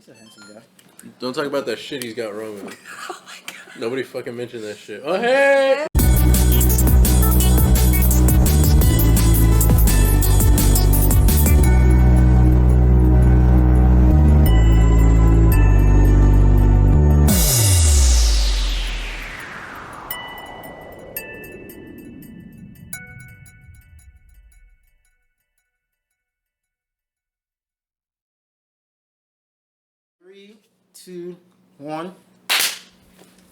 He's a handsome guy. Don't talk about that shit he's got wrong with him. Oh my god. Nobody fucking mentioned that shit. Oh, hey! Three, two, one.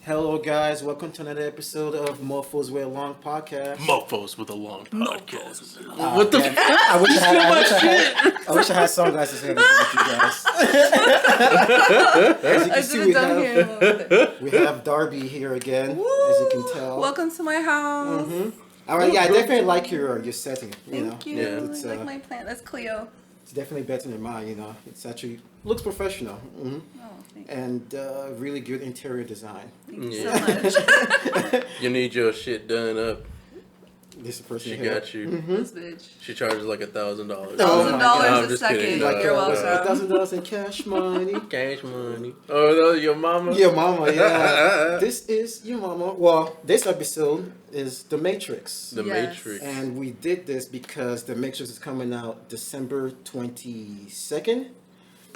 Hello, guys. Welcome to another episode of Mofos with a Long podcast. Mofos with a long podcast. What the fuck? I wish I had sunglasses here to do with you guys. As you can see, we have Darby here again, Woo! as you can tell. Welcome to my house. Mm-hmm. All right, yeah, I definitely like your setting. Thank you. Yeah. It's, I like my plant. That's Cleo. It's definitely better than mine. It's actually looks professional. Mm-hmm. Oh, thank you. And really good interior design. Thank you so much. You need your shit done up. This person She here. got you. Mm-hmm. This bitch. She charges like $1,000. Oh my God. $1,000 I'm a just second. kidding. Like You're welcome. $1,000 in cash money. Cash money. Oh, that was your mama? Your mama, yeah. This is your mama. Well, this episode is The Matrix. The Yes. Matrix. And we did this because The Matrix is coming out December 22nd.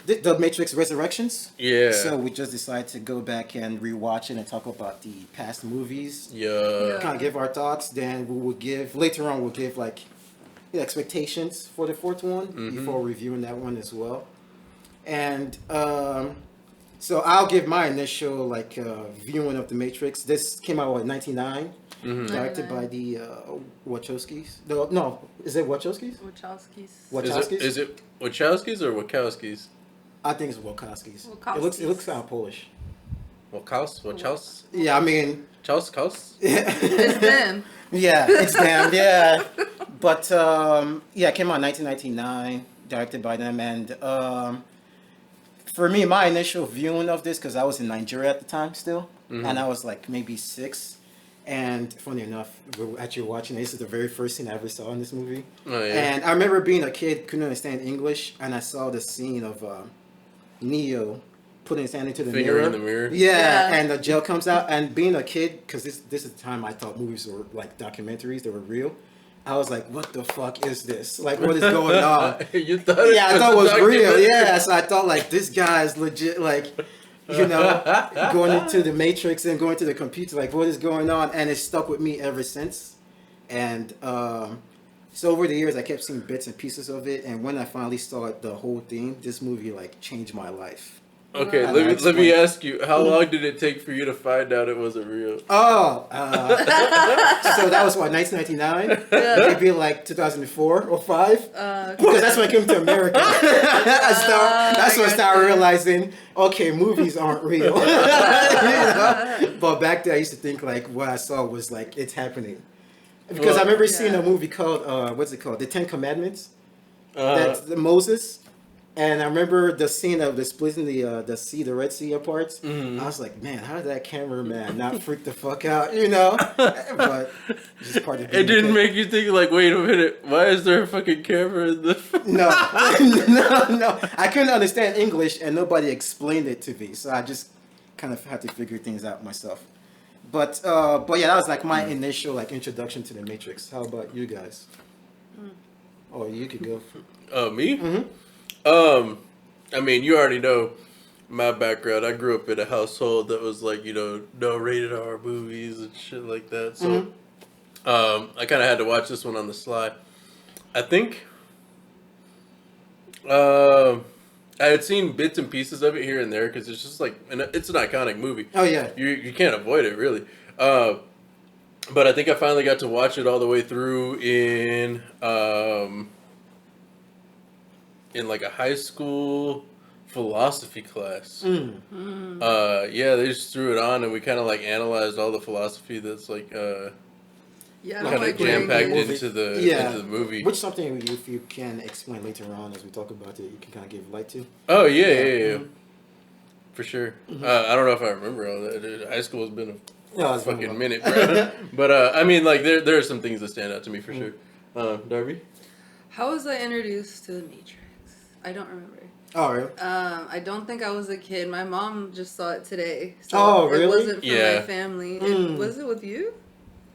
The Matrix Resurrections. Yeah. So we just decided to go back and rewatch it and talk about the past movies. Yeah. Kind of give our thoughts. Then we will give, later on, we'll give like the expectations for the fourth one before reviewing that one as well. And so I'll give my initial viewing of The Matrix. This came out in 1999. Directed by the Wachowskis. No, is it Wachowskis? Wachowskis. Wachowskis? Is it Wachowskis or Wachowskis? I think it's Wachowskis. Wachowskis. It looks kind of Polish. Wachaus? Yeah, I mean, Chaus? It's them. yeah, it's them. Yeah, but it came out in 1999, directed by them, and for me, my initial viewing of this, because I was in Nigeria at the time still, and I was like maybe 6. And funny enough, we're actually watching this is the very first scene I ever saw in this movie. Oh, yeah. And I remember being a kid, couldn't understand English, and I saw the scene of Neo putting his hand into the Finger mirror. in the mirror. Yeah, and the gel comes out. And being a kid, because this is the time I thought movies were like documentaries, they were real. I was like, what the fuck is this? Like, what is going on? You thought Yeah, I thought it was real. Yeah, so I thought like this guy is legit, like, going into the Matrix and going to the computer, like what is going on? And it stuck with me ever since. And so over the years, I kept seeing bits and pieces of it. And when I finally saw the whole thing, this movie like changed my life. Okay, And let me ask you, how long did it take for you to find out it wasn't real? Oh, so that was what, 1999? Maybe like 2004 or 5? Because that's when I came to America. That's when I started realizing, okay, movies aren't real. But back then I used to think like what I saw was like, it's happening. Because I remember seeing a movie called, what's it called? The 10 Commandments. That's Moses. And I remember the scene of the splitting the Red Sea apart. I was like, man, how did that cameraman not freak the fuck out, But just part of it didn't make you think like, wait a minute, why is there a fucking camera in the... No. No. I couldn't understand English and nobody explained it to me. So I just kind of had to figure things out myself. But yeah, that was like my initial like introduction to the Matrix. How about you guys? Oh, you could go. Me? Mm-hmm. I mean, you already know my background. I grew up in a household that was like, no rated R movies and shit like that. So, I kind of had to watch this one on the sly. I think, I had seen bits and pieces of it here and there because it's just like, and it's an iconic movie. Oh yeah. You can't avoid it really. But I think I finally got to watch it all the way through in like a high school philosophy class. Yeah, they just threw it on and we kind of like analyzed all the philosophy that's like kind of jam packed into the movie. Which something if you can explain later on as we talk about it, you can kind of give light to. Oh yeah. For sure. I don't know if I remember all that. High school has been a fucking minute, bro. But I mean, like there are some things that stand out to me for sure. Darby? How was I introduced to the Matrix? I don't remember. Oh, really? I don't think I was a kid. My mom just saw it today. So Oh, really? It wasn't for Yeah. my family. Was it with you?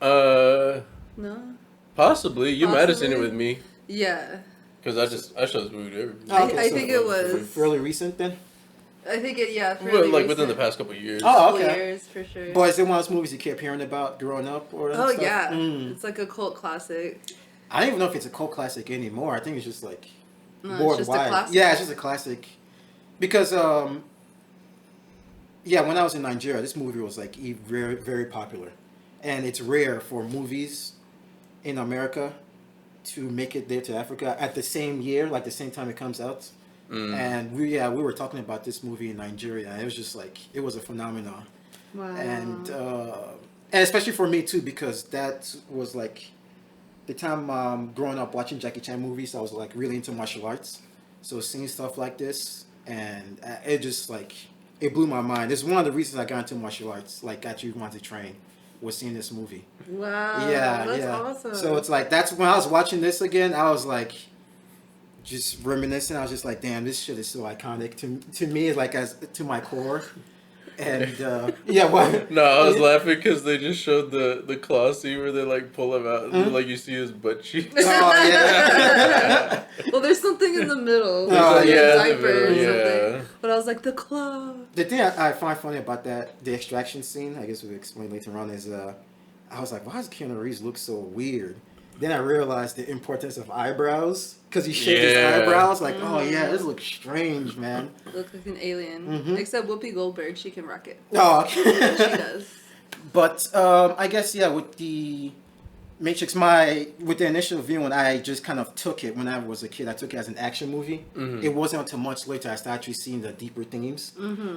No. Possibly. You might have seen it Possibly? with me. Yeah. Because I show this movie to everybody. Oh, okay, I so think it was. fairly recent then. I think it, yeah, But, fairly like within the recent. past couple of years. Oh, Couple okay. years, for sure. But is it one of those movies you kept hearing about growing up or Oh, stuff? yeah. It's like a cult classic. I don't even know if it's a cult classic anymore. I think it's just like No, it's just a worldwide. classic. Yeah, it's just a classic. Because yeah, when I was in Nigeria, this movie was like very very popular, and it's rare for movies in America to make it there to Africa at the same year, like the same time it comes out. And we were talking about this movie in Nigeria, and it was just like it was a phenomenon. Wow. And especially for me too, because that was like the time growing up watching Jackie Chan movies. I was like really into martial arts, so seeing stuff like this, and it just like it blew my mind. It's one of the reasons I got into martial arts, like actually wanted to train, was seeing this movie. Wow. Yeah, That's yeah. awesome. So it's like that's when I was watching this again. I was like, just reminiscing. I was just like, damn, this shit is so iconic to me, like as to my core. And yeah, what? No, I was laughing because they just showed the claw scene where they like pull him out and like you see his butt cheeks. Oh yeah. Well, there's something in the middle. Oh, Like yeah, a the diaper or middle, something. yeah. But I was like, the claw. The thing I find funny about the extraction scene, I guess we'll explain later on, is I was like, why does Keanu Reeves look so weird? Then I realized the importance of eyebrows, because he shaved his Yeah. eyebrows. Like, oh yeah, this looks strange, man. Look like an alien. Except Whoopi Goldberg, she can rock it. Oh, She does. But I guess yeah, with the Matrix, with the initial viewing, I just kind of took it when I was a kid. I took it as an action movie. It wasn't until much later I started actually seeing the deeper themes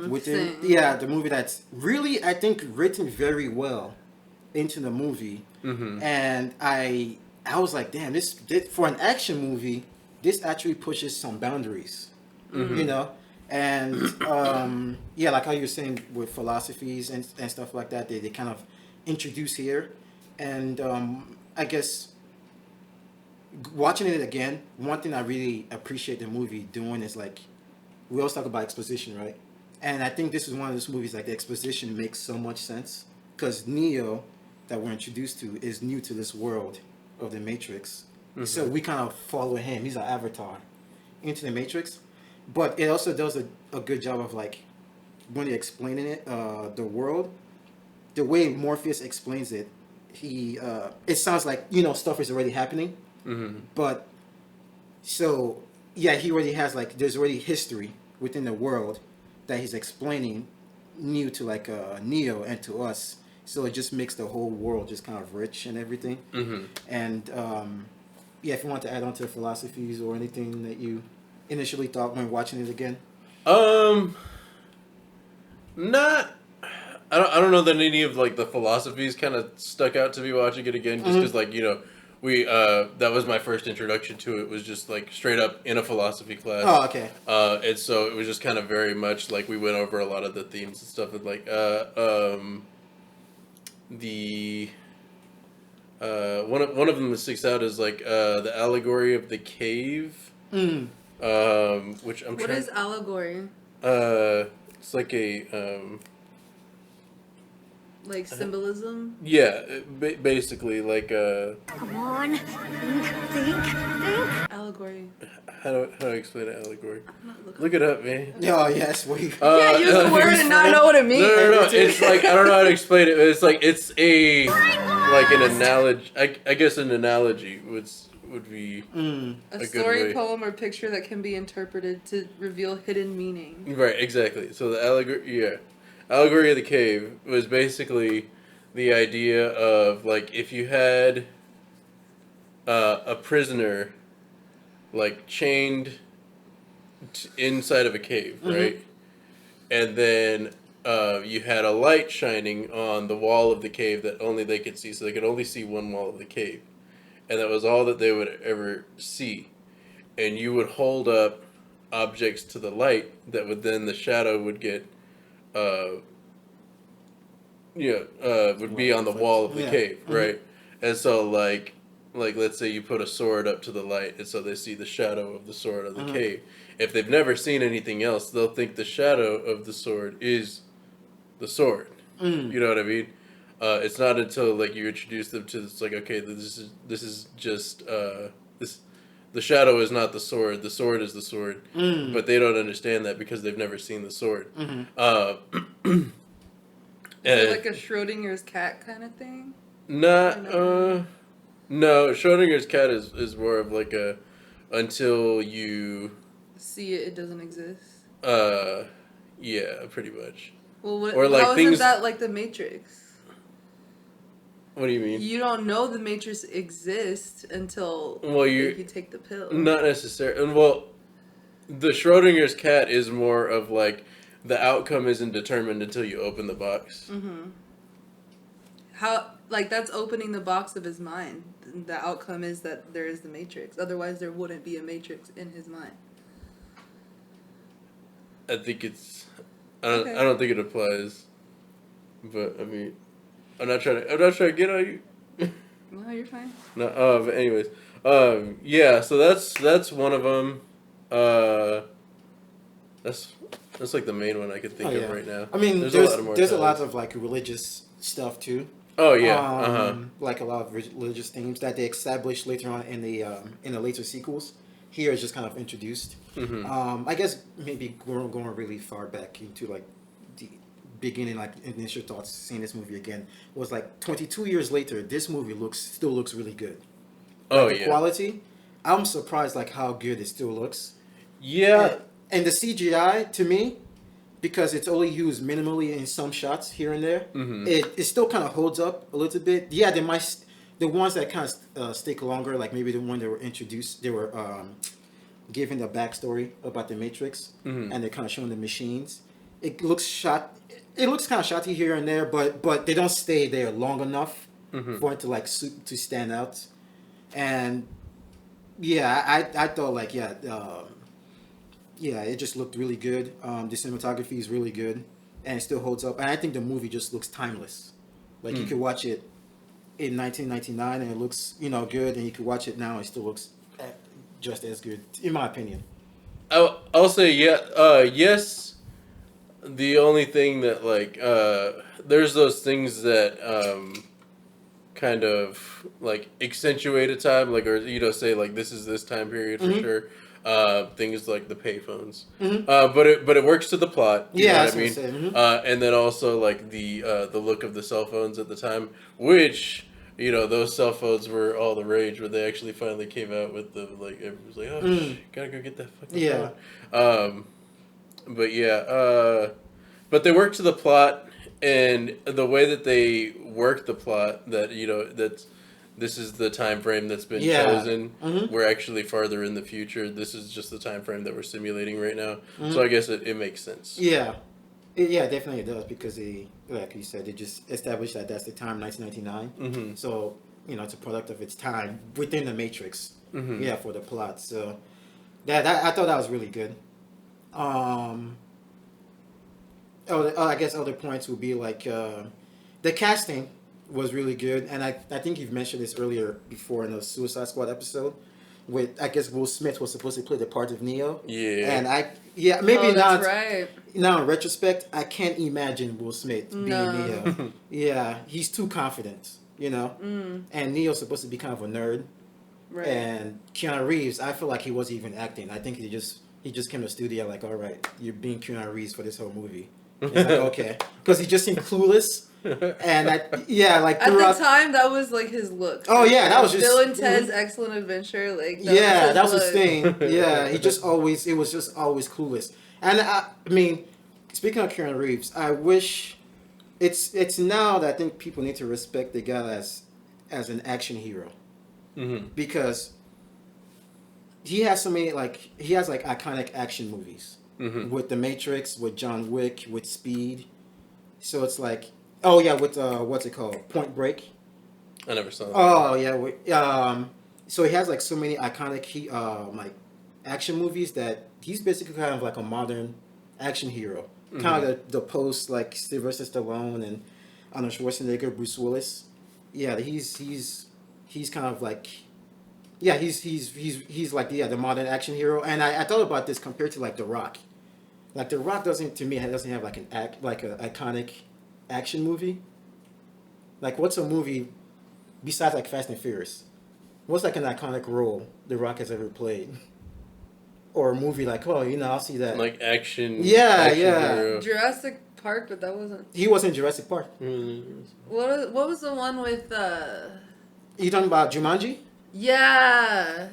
within. Same. Yeah, the movie that's really, I think, written very well into the movie, and I was like, damn, this for an action movie, this actually pushes some boundaries, you know. And yeah, like how you were saying with philosophies and stuff like that, they kind of introduce here. And I guess watching it again, one thing I really appreciate the movie doing is like, we always talk about exposition, right? And I think this is one of those movies like the exposition makes so much sense, because Neo that we're introduced to is new to this world of the Matrix. So we kind of follow him. He's our avatar into the Matrix. But it also does a good job of like, when you're explaining it, the world, the way Morpheus explains it, it sounds like, you know, stuff is already happening. But so yeah, he already has like, there's already history within the world that he's explaining new to like Neo and to us. So it just makes the whole world just kind of rich and everything. And yeah, if you want to add on to the philosophies or anything that you initially thought when watching it again. Not. I don't know that any of like the philosophies kind of stuck out to me watching it again, just because like, you know, we that was my first introduction to it, was just like straight up in a philosophy class. Oh, okay. And so it was just kind of very much like we went over a lot of the themes and stuff, and like the one of them that sticks out is like the allegory of the cave. Which I'm What trying. is allegory? It's like a Like symbolism? yeah, basically like Come on, think. Allegory. how do I explain an allegory? Look it up, man. Oh, yes. We, Yeah, use the word and not know what it means. No. It's like, I don't know how to explain it. It's like it's a like an analogy. I guess an analogy would be A good story, way. poem, or picture that can be interpreted to reveal hidden meaning. Right, exactly. So the allegory of the cave was basically the idea of like, if you had a prisoner like chained inside of a cave, right? And then you had a light shining on the wall of the cave that only they could see, so they could only see one wall of the cave. And that was all that they would ever see. And you would hold up objects to the light that would then, the shadow would get, would be on the wall of the cave, right? And so, like like let's say you put a sword up to the light, and so they see the shadow of the sword of the cave. If they've never seen anything else, they'll think the shadow of the sword is the sword. You know what I mean? It's not until like you introduce them to it's like okay, this is just this. The shadow is not the sword. The sword is the sword. But they don't understand that because they've never seen the sword. Is it like a Schrodinger's cat kind of thing? Not. No, Schrodinger's cat is more of like a until you See it, it doesn't exist. Yeah, pretty much. Well, what, Or like how things. isn't that like the Matrix? What do you mean? You don't know the Matrix exists until you take the pill. Not necessarily. Well, the Schrodinger's cat is more of like the outcome isn't determined until you open the box. How like that's opening the box of his mind. The outcome is that there is the Matrix. Otherwise, there wouldn't be a Matrix in his mind. I think it's. I don't think it applies. But I mean, I'm not trying to get on you. No, you're fine. No. But anyways. Yeah. So that's one of them. That's like the main one I could think of right now. I mean, there's a lot of like religious stuff too. Oh yeah. Like a lot of religious themes that they established later on in the later sequels. Here is just kind of introduced. I guess maybe going really far back into like the beginning, like initial thoughts seeing this movie again was like 22 years later. This movie still looks really good. Like, the quality. I'm surprised like how good it still looks. Yeah. And the CGI to me, because it's only used minimally in some shots here and there, it still kind of holds up a little bit. Yeah, the ones that kind of stick longer, like maybe the one that were introduced, they were giving the backstory about the Matrix, and they're kind of showing the machines. It looks kind of shotty here and there, but they don't stay there long enough for it to like to stand out. And yeah, I thought like it just looked really good. The cinematography is really good, and it still holds up. And I think the movie just looks timeless. Like you could watch it in 1999 and it looks good, and you could watch it now and it still looks just as good, in my opinion. I'll say yes. The only thing that like there's those things that kind of like accentuate a time, like or say like this is this time period for sure. Things like the payphones, but it works to the plot. You know what I mean? And then also like the look of the cell phones at the time, which those cell phones were all the rage when they actually finally came out with the like everyone was like, oh, gotta go get that fucking phone. But yeah, but they work to the plot, and the way that they work the plot, that that's. This is the time frame that's been chosen. We're actually farther in the future. This is just the time frame that we're simulating right now. So I guess it makes sense. Yeah. Yeah, definitely it does, because like you said, they just established that that's the time, 1999. So, it's a product of its time within the Matrix. Yeah, for the plot. So I thought that was really good. I guess other points would be like the casting was really good, and I think you've mentioned this earlier before in the Suicide Squad episode, with I guess Will Smith was supposed to play the part of Neo. Yeah. And maybe that's right. Now in retrospect, I can't imagine Will Smith being Neo. Yeah, he's too confident, And Neo's supposed to be kind of a nerd. Right. And Keanu Reeves, I feel like he wasn't even acting. I think he just came to the studio like, all right, you're being Keanu Reeves for this whole movie. It's like, okay, because he just seemed clueless. And like at the time, that was like his look. Oh yeah, that was just Bill and Ted's Excellent Adventure. Like that was his thing. Yeah, it was just always clueless. And I mean, speaking of Keanu Reeves, I wish it's now that I think people need to respect the guy as an action hero, because he has so many iconic action movies with The Matrix, with John Wick, with Speed. So it's like. Oh yeah, with what's it called? Point Break. I never saw that. Oh yeah, so he has like so many iconic like action movies that he's basically kind of like a modern action hero. Kind of the post like Sylvester Stallone and Arnold Schwarzenegger, Bruce Willis. Yeah, he's kind of like Yeah, he's like the modern action hero, and I thought about this compared to like The Rock. Like The Rock doesn't have like an iconic action movie. Like what's a movie besides like Fast and Furious? What's like an iconic role The Rock has ever played? Or a movie like, oh, I'll see that. Like action. Yeah, action yeah. hero. Jurassic Park, but that wasn't. He was in Jurassic Park. What was the one with? You talking about Jumanji? Yeah.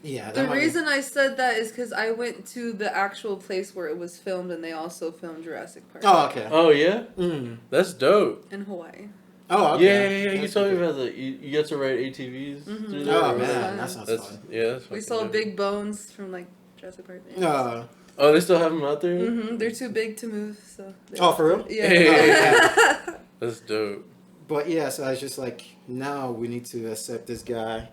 Yeah. The reason I said that is because I went to the actual place where it was filmed, and they also filmed Jurassic Park. Oh, okay. Oh yeah, Mm. that's dope. In Hawaii. Oh, okay. Yeah. You That's told me okay. about you get to ride ATVs. Mhm. through Oh, there or man, whatever. that sounds That's fun. yeah. That's We fucking saw dope. big bones from like Jurassic Park. Oh, they still have them out there. They're too big to move. So. Oh, for real? Yeah. Hey. That's dope. But yeah, so I was just like, now we need to accept this guy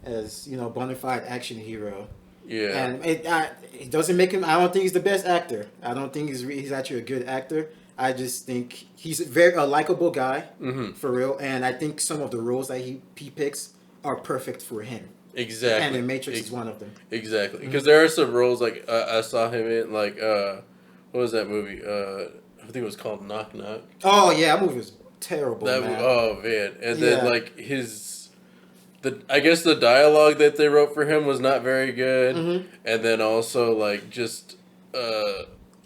as bona fide action hero. Yeah. And it doesn't make him. I don't think he's the best actor. I don't think he's actually a good actor. I just think he's a likable guy, for real. And I think some of the roles that he picks are perfect for him. Exactly. And The Matrix is one of them. Exactly. Because there are some roles like I saw him in like what was that movie? I think it was called Knock Knock. Oh yeah, that movie was terrible. That man. oh man, and then Yeah. like I guess the dialogue that they wrote for him was not very good, and then also like just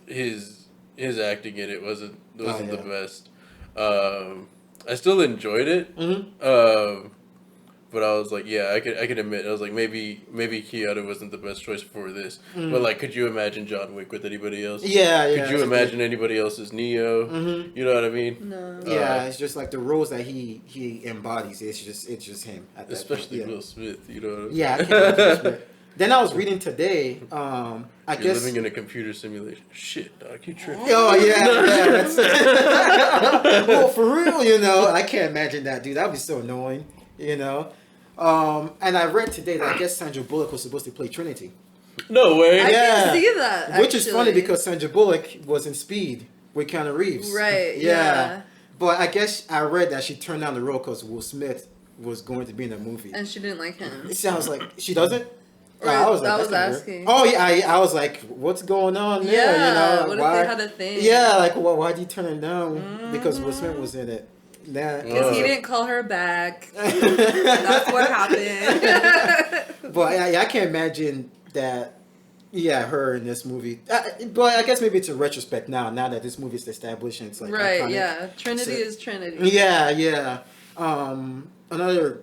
his acting in it wasn't the best. I still enjoyed it, but I was like, yeah, I could admit I was like maybe Keanu wasn't the best choice for this, but like, could you imagine John Wick with anybody else? Yeah. Could you imagine anybody else as Neo? You know what I mean? No. Yeah, it's just like the roles that he embodies. It's just him. At that Especially point. Yeah. Will Smith, you know what I mean? Yeah, I can't believe Will Smith. Then I was reading today. I You're guess. living in a computer simulation. Shit, dog, you tripping. Oh yeah. That's, well, for real, I can't imagine that, dude. That'd be so annoying, And I read today that I guess Sandra Bullock was supposed to play Trinity, No way. I Yeah. can see that. which is funny actually. because Sandra Bullock was in Speed with Keanu Reeves. Right. Yeah. But I guess I read that she turned down the role because Will Smith was going to be in the movie. And she didn't like him. It sounds like she doesn't. Or I was that like, was that's asking. kinda weird. Oh yeah, I was like, what's going on there? Yeah. What why? if they had a thing? Yeah, like why'd you turn it down? Because Will Smith was in it. Nah. Because he didn't call her back. That's what happened. But I can't imagine that. Yeah, her in this movie. But I guess maybe it's a retrospect now that this movie is established and it's like Right, iconic. yeah. Trinity is Trinity. Yeah. Another.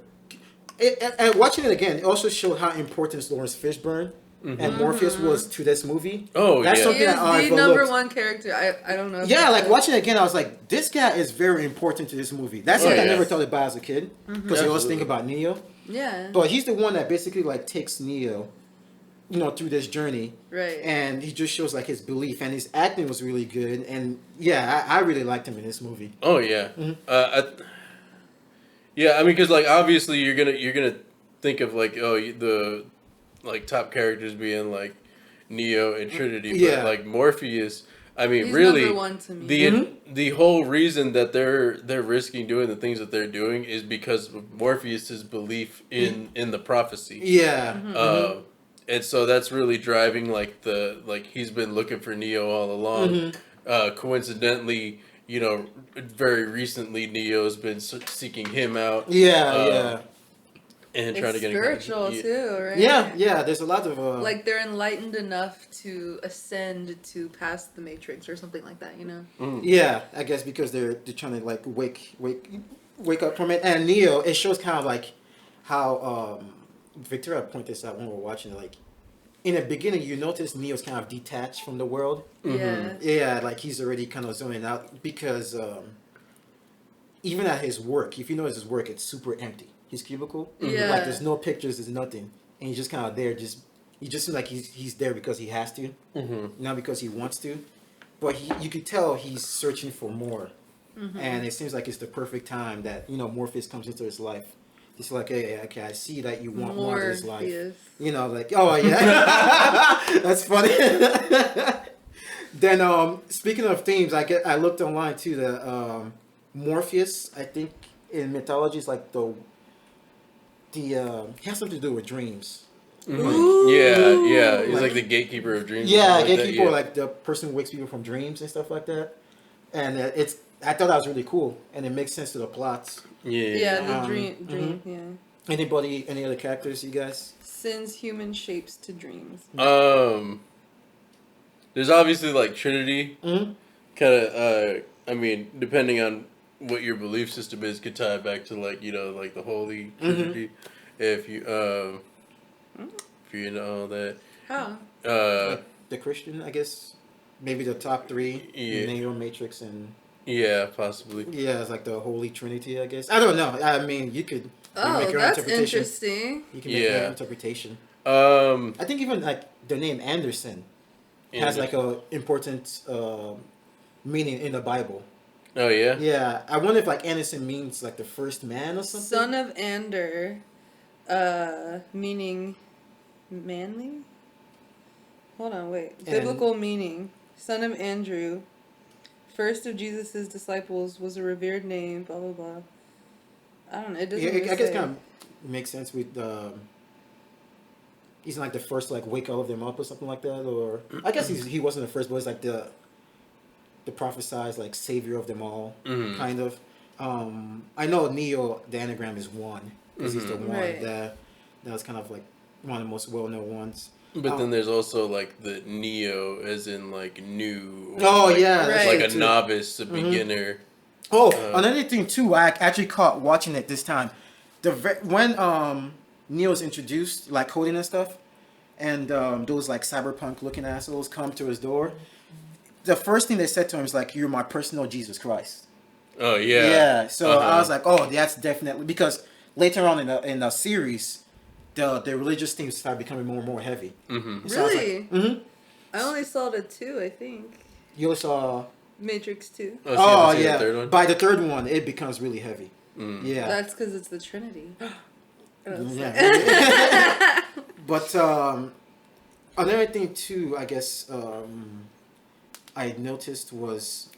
And watching it again, it also showed how important Lawrence Fishburne and Morpheus was to this movie. Oh, That's yeah. something He is that I the number overlooked. one character. I don't know. If Yeah, that's like it. watching it again, I was like, this guy is very important to this movie. That's something I yeah. never thought about as a kid because I always think Absolutely. about Neo. Yeah. But he's the one that basically like takes Neo, through this journey, Right. and he just shows like his belief, and his acting was really good, and yeah, I really liked him in this movie. Oh yeah. Yeah, I mean, because like obviously you're gonna think of like the like top characters being like Neo and Trinity, but Yeah. like Morpheus. I mean, He's really, number one to me. the whole reason that they're risking doing the things that they're doing is because of Morpheus's belief in the prophecy. Yeah, And so that's really driving he's been looking for Neo all along. Coincidentally, very recently Neo's been seeking him out. yeah. And It's trying to get spiritual yeah. too, right? Yeah. There's a lot of Like they're enlightened enough to ascend to past the Matrix or something like that, Yeah, I guess because they're trying to like wake up from it. And Neo, it shows kind of like how Victoria pointed this out when we were watching it. Like in the beginning, you notice Neo's kind of detached from the world. Yeah. Yeah, like he's already kind of zoning out because even at his work, if you notice his work, it's super empty. His cubicle, Yeah. like there's no pictures, there's nothing, and he's just kind of there. He just seems like he's there because he has to, not because he wants to. But you could tell he's searching for more, and it seems like it's the perfect time that Morpheus comes into his life. He's like, hey, okay, I see that you want more of his life. Morpheus. Like, oh yeah, that's funny. Then, speaking of themes, I looked online too. The Morpheus, I think in mythology is like it has something to do with dreams. Yeah. He's Like- like the gatekeeper of dreams. or Yeah, something like that, gatekeeper, like the person who wakes people from dreams and stuff like that. And I thought that was really cool, and it makes sense to the plots. Yeah, the Um, dream. Yeah. Any other characters, you guys? Sends human shapes to dreams. There's obviously like Trinity. Mm-hmm. Kind of. I mean, depending on what your belief system is, could tie back to like like the Holy Trinity. If you know that. How? Like the Christian, I guess. Maybe the top three: Neo, Matrix, and yeah, possibly. yeah, it's like the Holy Trinity, I guess. I don't know. I mean, you could make your That's interpretation. interesting. You can make your interpretation. I I think even like the name Anderson has like a important meaning in the Bible. Oh yeah. Yeah, I wonder if like Anderson means like the first man or something. Son of Ander, meaning manly. Hold on, wait. And- Biblical meaning. Son of Andrew, first of Jesus' disciples, was a revered name. Blah blah blah. I don't know. It doesn't. Yeah, really I guess say. kind of makes sense with he's like the first to like wake all of them up or something like that, or I guess he wasn't the first, but he's like the prophesized like savior of them all, kind of. I know Neo, the anagram is one because he's the one Right. that was kind of like one of the most well-known ones. But then there's also like the Neo, as in like new. Or Oh like, yeah, that's Right. like it a too. novice, a beginner. Oh, another thing too, I actually caught watching it this time. When Neo's introduced, like coding and stuff, and those like cyberpunk looking assholes come to his door, the first thing they said to him is like, "You're my personal Jesus Christ." Oh yeah. Yeah. So I was like, "Oh, that's definitely," because later on in the series, the religious themes start becoming more and more heavy. Mm-hmm. So I was like, Really? I only saw the 2, I think. You saw. Matrix 2. Oh, Oh see yeah. the third one? By the third one, it becomes really heavy. Yeah. That's because it's the Trinity. Yeah. But another thing too, I guess I noticed was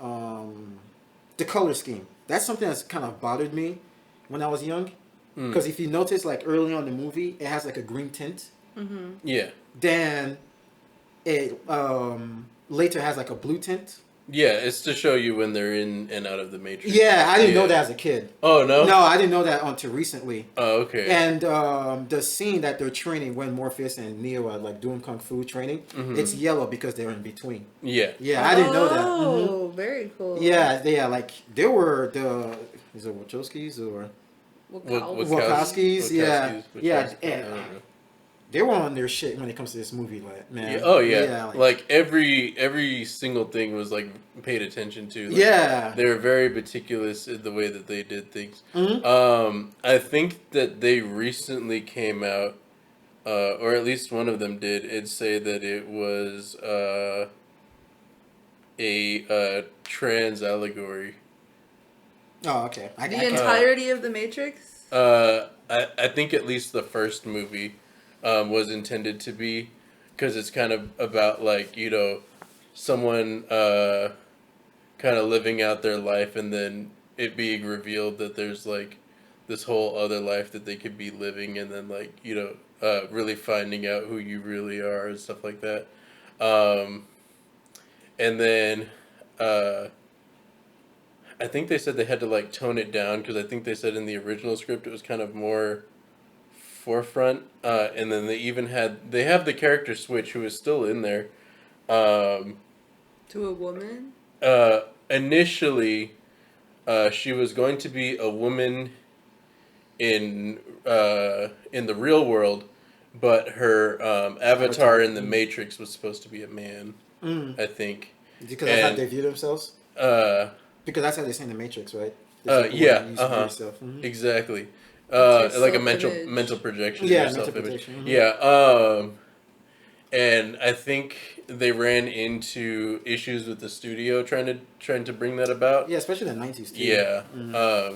the color scheme. That's something that's kind of bothered me when I was young. Because if you notice, like early on in the movie, it has like a green tint. Yeah. Then it later has like a blue tint. Yeah, it's to show you when they're in and out of the Matrix. Yeah, I didn't know that as a kid. Oh no. No, I didn't know that until recently. Oh okay. And the scene that they're training when Morpheus and Neo are like doing kung fu training, it's yellow because they're in between. Yeah. Yeah, I didn't know that. Oh, very cool. Yeah, they were is it Wachowskis or Wachowskis? Yeah, yeah, they were on their shit when it comes to this movie, like man. Yeah, oh yeah, like like every single thing was like paid attention to. Like, yeah. they were very meticulous in the way that they did things. Mm-hmm. I think that they recently came out, or at least one of them did, and say that it was a trans allegory. Oh, okay. The entirety of the Matrix? I think at least the first movie was intended to be, because it's kind of about like, you know, someone kind of living out their life and then it being revealed that there's like this whole other life that they could be living, and then like, you know, really finding out who you really are and stuff like that. And then I think they said they had to like tone it down, because I think they said in the original script it was kind of more forefront, and then they have the character switch, who is still in there. To a woman? Initially, she was going to be a woman in the real world, but her avatar in the Matrix was supposed to be a man. I think. Because that's how they view themselves. Because that's how they say in the Matrix, right? Yeah. Exactly. Exactly. Like a self-image. mental projection. Yeah, of your mental self-image. projection. Yeah. And I think they ran into issues with the studio trying to bring that about. Yeah, especially in the 90s too. Yeah.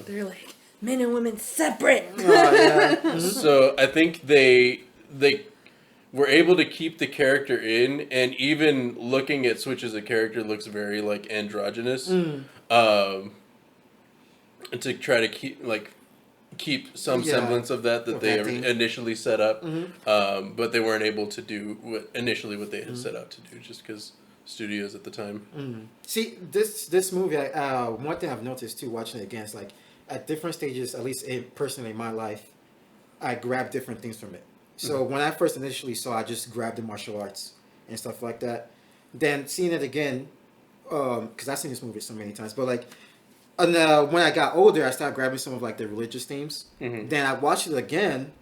They're like, men and women separate. Oh, yeah. So I think they were able to keep the character in, and even looking at Switch as a character looks very like androgynous. To try to keep like keep some Yeah. semblance of that Of they that thing. initially set up, Mm-hmm. but they weren't able to do what they had set out to do, just because studios at the time. Mm. See, this movie, one thing I've noticed too, watching it again, is like at different stages, at least personally in my life, I grab different things from it. So when I first initially saw, I just grabbed the martial arts and stuff like that. Then seeing it again, because I've seen this movie so many times, but like, and when I got older, I started grabbing some of like the religious themes. Mm-hmm. Then I watched it again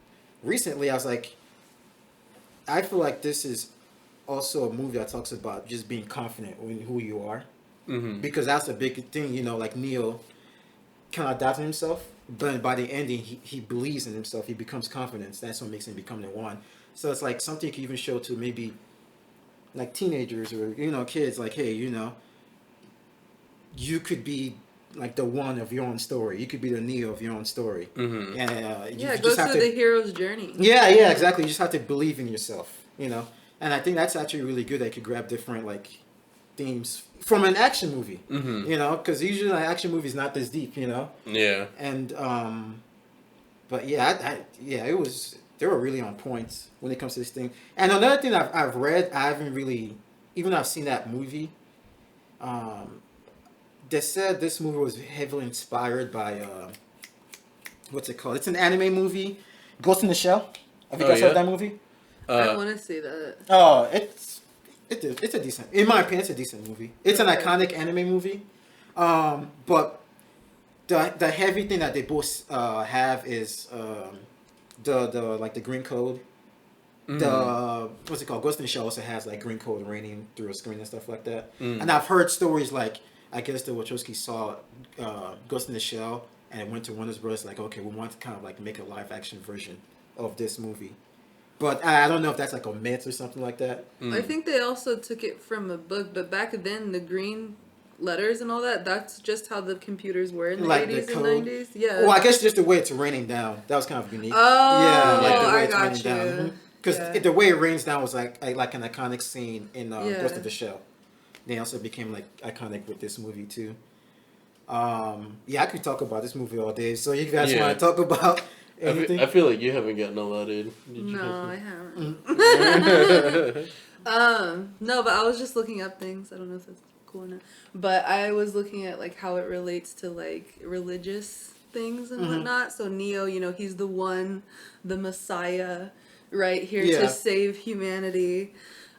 recently. I was like, I feel like this is also a movie that talks about just being confident in who you are, Mm-hmm. because that's a big thing. You know, like Neo kind of doubts himself, but by the ending, he believes in himself. He becomes confident. That's what makes him become the one. So it's like something you can even show to maybe like teenagers or kids. Like, hey, you could be like the one of your own story. You could be the Neo of your own story. Mm-hmm. And you Yeah, it just goes have through to. the hero's journey. Yeah, exactly. You just have to believe in yourself. And I think that's actually really good. That you could grab different like themes from an action movie. Mm-hmm. Because usually an action movie is not this deep. Yeah. And but yeah, it was. They were really on point when it comes to this thing. And another thing I've read, I haven't really, even though I've seen that movie. They said this movie was heavily inspired by what's it called? It's an anime movie, Ghost in the Shell. Have you guys heard that movie? I want to see that. Oh, it's a decent. In my opinion, it's a decent movie. It's an iconic anime movie, but the heavy thing that they both have is the like the green code. The what's it called? Ghost in the Shell also has like green code raining through a screen and stuff like that. And I've heard stories like, I guess the Wachowski saw Ghost in the Shell and went to Warner Bros. Like, okay, we want to kind of like make a live action version of this movie. But I don't know if that's like a myth or something like that. I think they also took it from a book, but back then the green letters and all that's just how the computers were in the Like 80s the and code. 90s. Yeah. Well, I guess just the way it's raining down. That was kind of unique. Oh, yeah, like the way I it's got raining you. down. Because the way it rains down was like an iconic scene in Ghost of the Shell. They also became like iconic with this movie too. I could talk about this movie all day. So you guys want to talk about anything? I feel like you haven't gotten a lot in. No, I haven't. No, but I was just looking up things. I don't know if that's cool or not. But I was looking at like how it relates to like religious things and whatnot. So Neo, he's the one, the Messiah, right here to save humanity.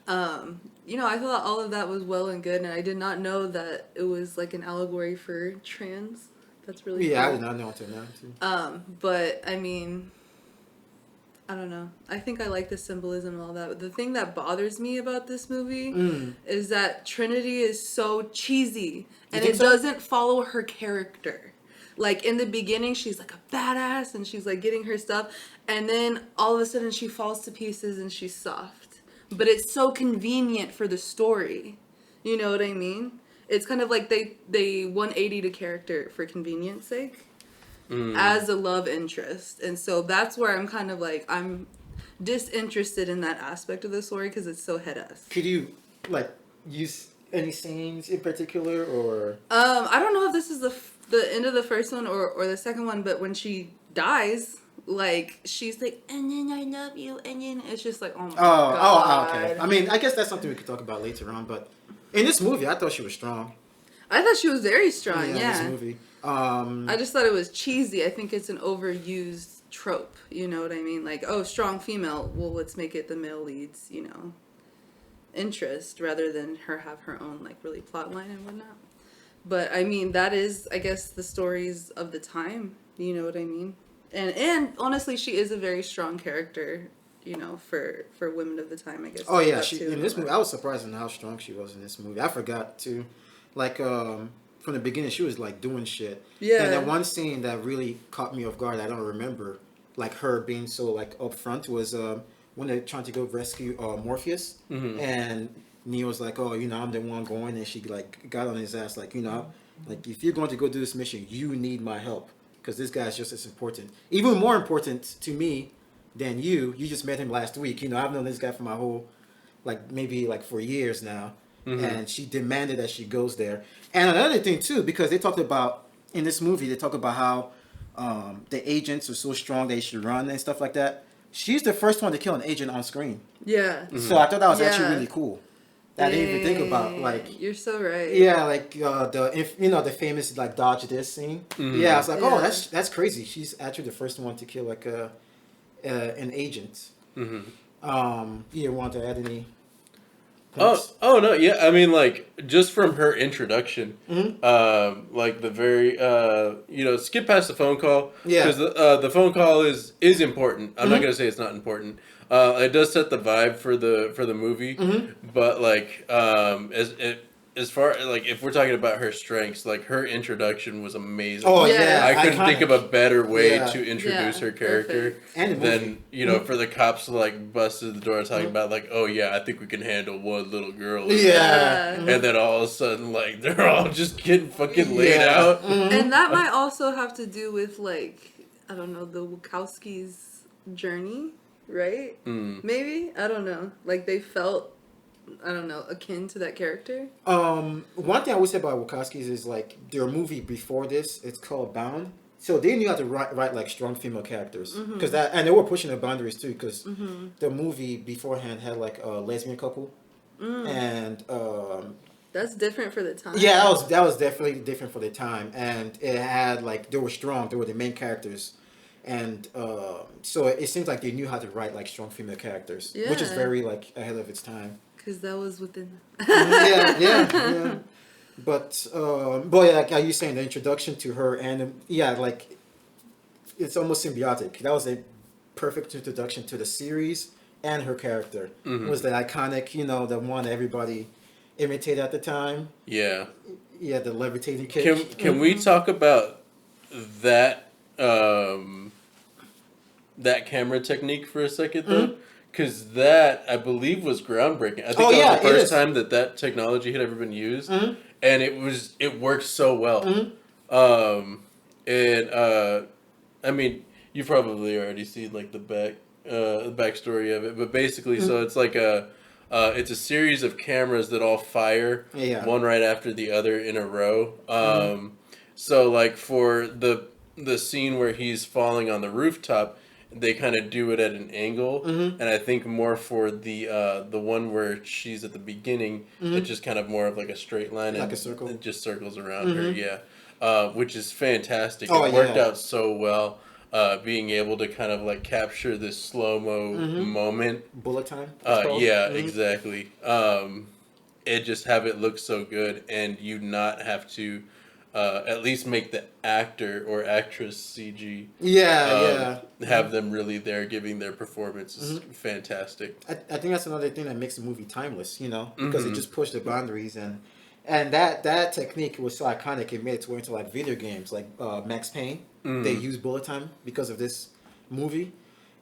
I thought all of that was well and good, and I did not know that it was like an allegory for trans. That's really cool. I did not know until now too. But I mean, I don't know. I think I like the symbolism and all that. But the thing that bothers me about this movie is that Trinity is so cheesy, and it doesn't follow her character. Like, in the beginning, she's like a badass, and she's like getting her stuff, and then all of a sudden she falls to pieces and she's soft. But it's so convenient for the story. You know what I mean? It's kind of like they 180 the character for convenience sake as a love interest. And so that's where I'm kind of like, I'm disinterested in that aspect of the story because it's so head-ass. Could you, like, use any scenes in particular, or? I don't know if this is the end of the first one or the second one, but when she dies, like, she's like, and then I love you, and then it's just like, oh my God. Oh, okay. I mean, I guess that's something we could talk about later on, but in this movie, I thought she was strong. I thought she was very strong, In this movie. I just thought it was cheesy. I think it's an overused trope, you know what I mean? Like, oh, strong female, well, let's make it the male lead's, interest, rather than her have her own, like, really plot line and whatnot. But, I mean, that is, I guess, the stories of the time, you know what I mean? And honestly, she is a very strong character, for women of the time, I guess. Oh yeah, in this movie, I was surprised on how strong she was in this movie. I forgot too, like from the beginning, she was like doing shit. Yeah. And that one scene that really caught me off guard, I don't remember, like her being so like upfront, was when they're trying to go rescue Morpheus, and Neo's like, oh, I'm the one going, and she like got on his ass, like, like if you're going to go do this mission, you need my help. Because this guy's just as important. Even more important to me than you. You just met him last week. I've known this guy for my whole, maybe for years now. And she demanded that she goes there. And another thing, too, because they talked about, in this movie, they talk about how the agents are so strong they should run and stuff like that. She's the first one to kill an agent on screen. Yeah. So I thought that was actually Yeah. really cool. That I didn't even think about, like, You're so right. yeah, like the famous like dodge this scene. Yeah, I was like, oh, Yeah. that's crazy. She's actually the first one to kill like an agent. You want to add any points? Oh no, yeah. I mean, like just from her introduction, like the very, skip past the phone call. Yeah. Because the phone call is important. I'm not gonna say it's not important. It does set the vibe for the movie, but like as far like if we're talking about her strengths, like her introduction was amazing. Oh Yeah. yeah, I couldn't think of a better way Yeah. to introduce Yeah, her character perfect. And the movie. than for the cops to like bust through the door talking about like, oh yeah, I think we can handle one little girl. Yeah. And then all of a sudden like they're all just getting fucking laid Yeah. out. And that might also have to do with, like, I don't know, the Wachowskis' journey, right? Maybe? I don't know. Like, they felt, I don't know, akin to that character. One thing I would say about Wachowski's is like their movie before this, it's called Bound. So they knew how to write like strong female characters because and they were pushing the boundaries too because the movie beforehand had like a lesbian couple and That's different for the time. yeah, that was definitely different for the time, and it had like they were strong, they were the main characters, and so it seems like they knew how to write like strong female characters, which is Yeah. very like ahead of its time. Because that was within. yeah. But yeah, like are you saying the introduction to her and like it's almost symbiotic. That was a perfect introduction to the series and her character. It was the iconic, the one everybody imitated at the time. Yeah. Yeah, the levitating kick. Can we talk about that that camera technique for a second though? Because that I believe was groundbreaking. I think that was the first time that technology had ever been used, and it worked so well. I mean, you've probably already seen like the backstory of it, but basically, so it's like it's a series of cameras that all fire one right after the other in a row. So like for the scene where he's falling on the rooftop, they kind of do it at an angle, and I think more for the one where she's at the beginning, it's just kind of more of like a straight line, like and a circle. it just circles around her, which is fantastic. Oh, It worked out so well, being able to kind of like capture this slow-mo moment. Bullet time. Exactly. It just have it look so good, and you not have to at least make the actor or actress CG. Have them really there giving their performance is fantastic. I think that's another thing that makes the movie timeless, because it just pushed the boundaries and that technique was so iconic it made its way into like video games like Max Payne. They use bullet time because of this movie,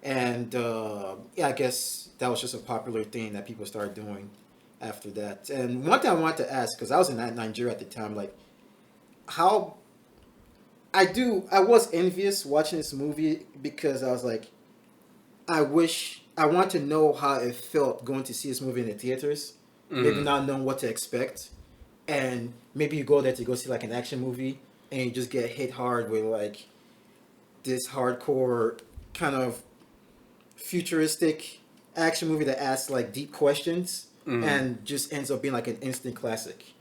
and I guess that was just a popular thing that people started doing after that. And one thing I wanted to ask, because I was in Nigeria at the time, like how I was envious watching this movie because I was like, I want to know how it felt going to see this movie in the theaters, maybe not knowing what to expect, and maybe you go there to go see like an action movie and you just get hit hard with like this hardcore kind of futuristic action movie that asks like deep questions and just ends up being like an instant classic.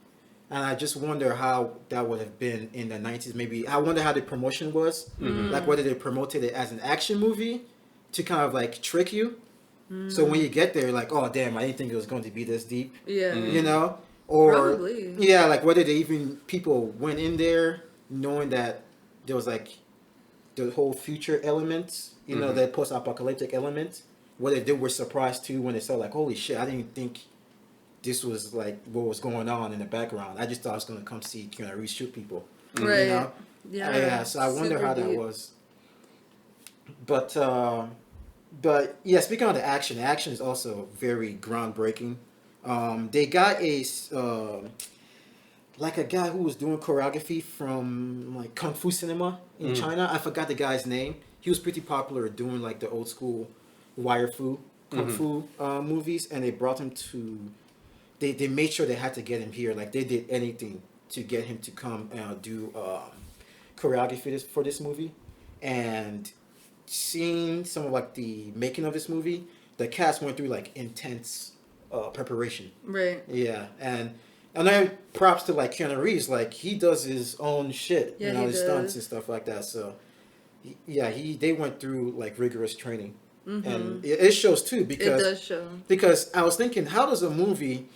And I just wonder how that would have been in the 90s. Maybe I wonder how the promotion was. Like whether they promoted it as an action movie to kind of like trick you. So when you get there, like, oh damn, I didn't think it was going to be this deep. Yeah. Or Probably. yeah, like whether people went in there knowing that there was like the whole future elements, the post-apocalyptic element. Whether they were surprised too when they saw like, holy shit, I didn't think this was like what was going on in the background. I just thought I was gonna come see Keanu Reeves shoot people. Right. Yeah. So I wonder Super how that deep. was. But yeah, speaking of the action is also very groundbreaking. They got a guy who was doing choreography from like Kung Fu cinema in China. I forgot the guy's name. He was pretty popular doing like the old school wire fu Kung Fu movies, and they brought him to. They made sure they had to get him here. Like they did anything to get him to come do choreography for this movie. and seeing some of like the making of this movie, the cast went through like intense preparation. Right. Yeah, and then props to like Keanu Reeves, like he does his own shit, Yeah, you know, he his stunts does. and stuff like that. So, they went through like rigorous training, and it shows too It because does show. I was thinking, how does a movie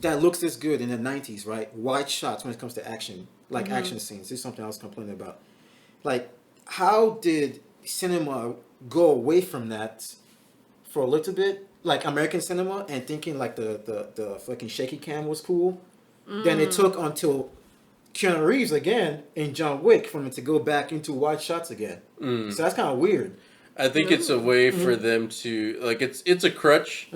that looks this good in the '90s, right, wide shots when it comes to action, like action scenes, this is something I was complaining about. Like, how did cinema go away from that for a little bit, like American cinema, and thinking like the fucking shaky cam was cool. Then it took until Keanu Reeves again in John Wick for him to go back into wide shots again. So that's kind of weird. I think it's a way for them to like it's a crutch.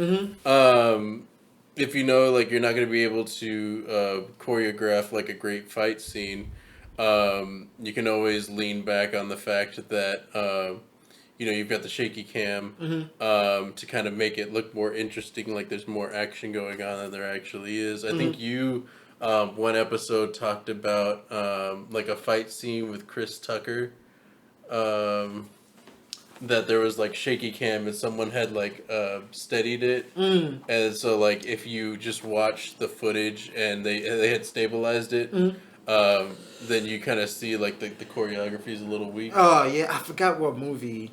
If you know like you're not going to be able to choreograph like a great fight scene, you can always lean back on the fact that you've got the shaky cam to kind of make it look more interesting, like there's more action going on than there actually is. I think you one episode talked about like a fight scene with Chris Tucker. That there was like shaky cam and someone had like steadied it, and so like if you just watch the footage and they had stabilized it, then you kind of see like the choreography is a little weak. Oh yeah, I forgot what movie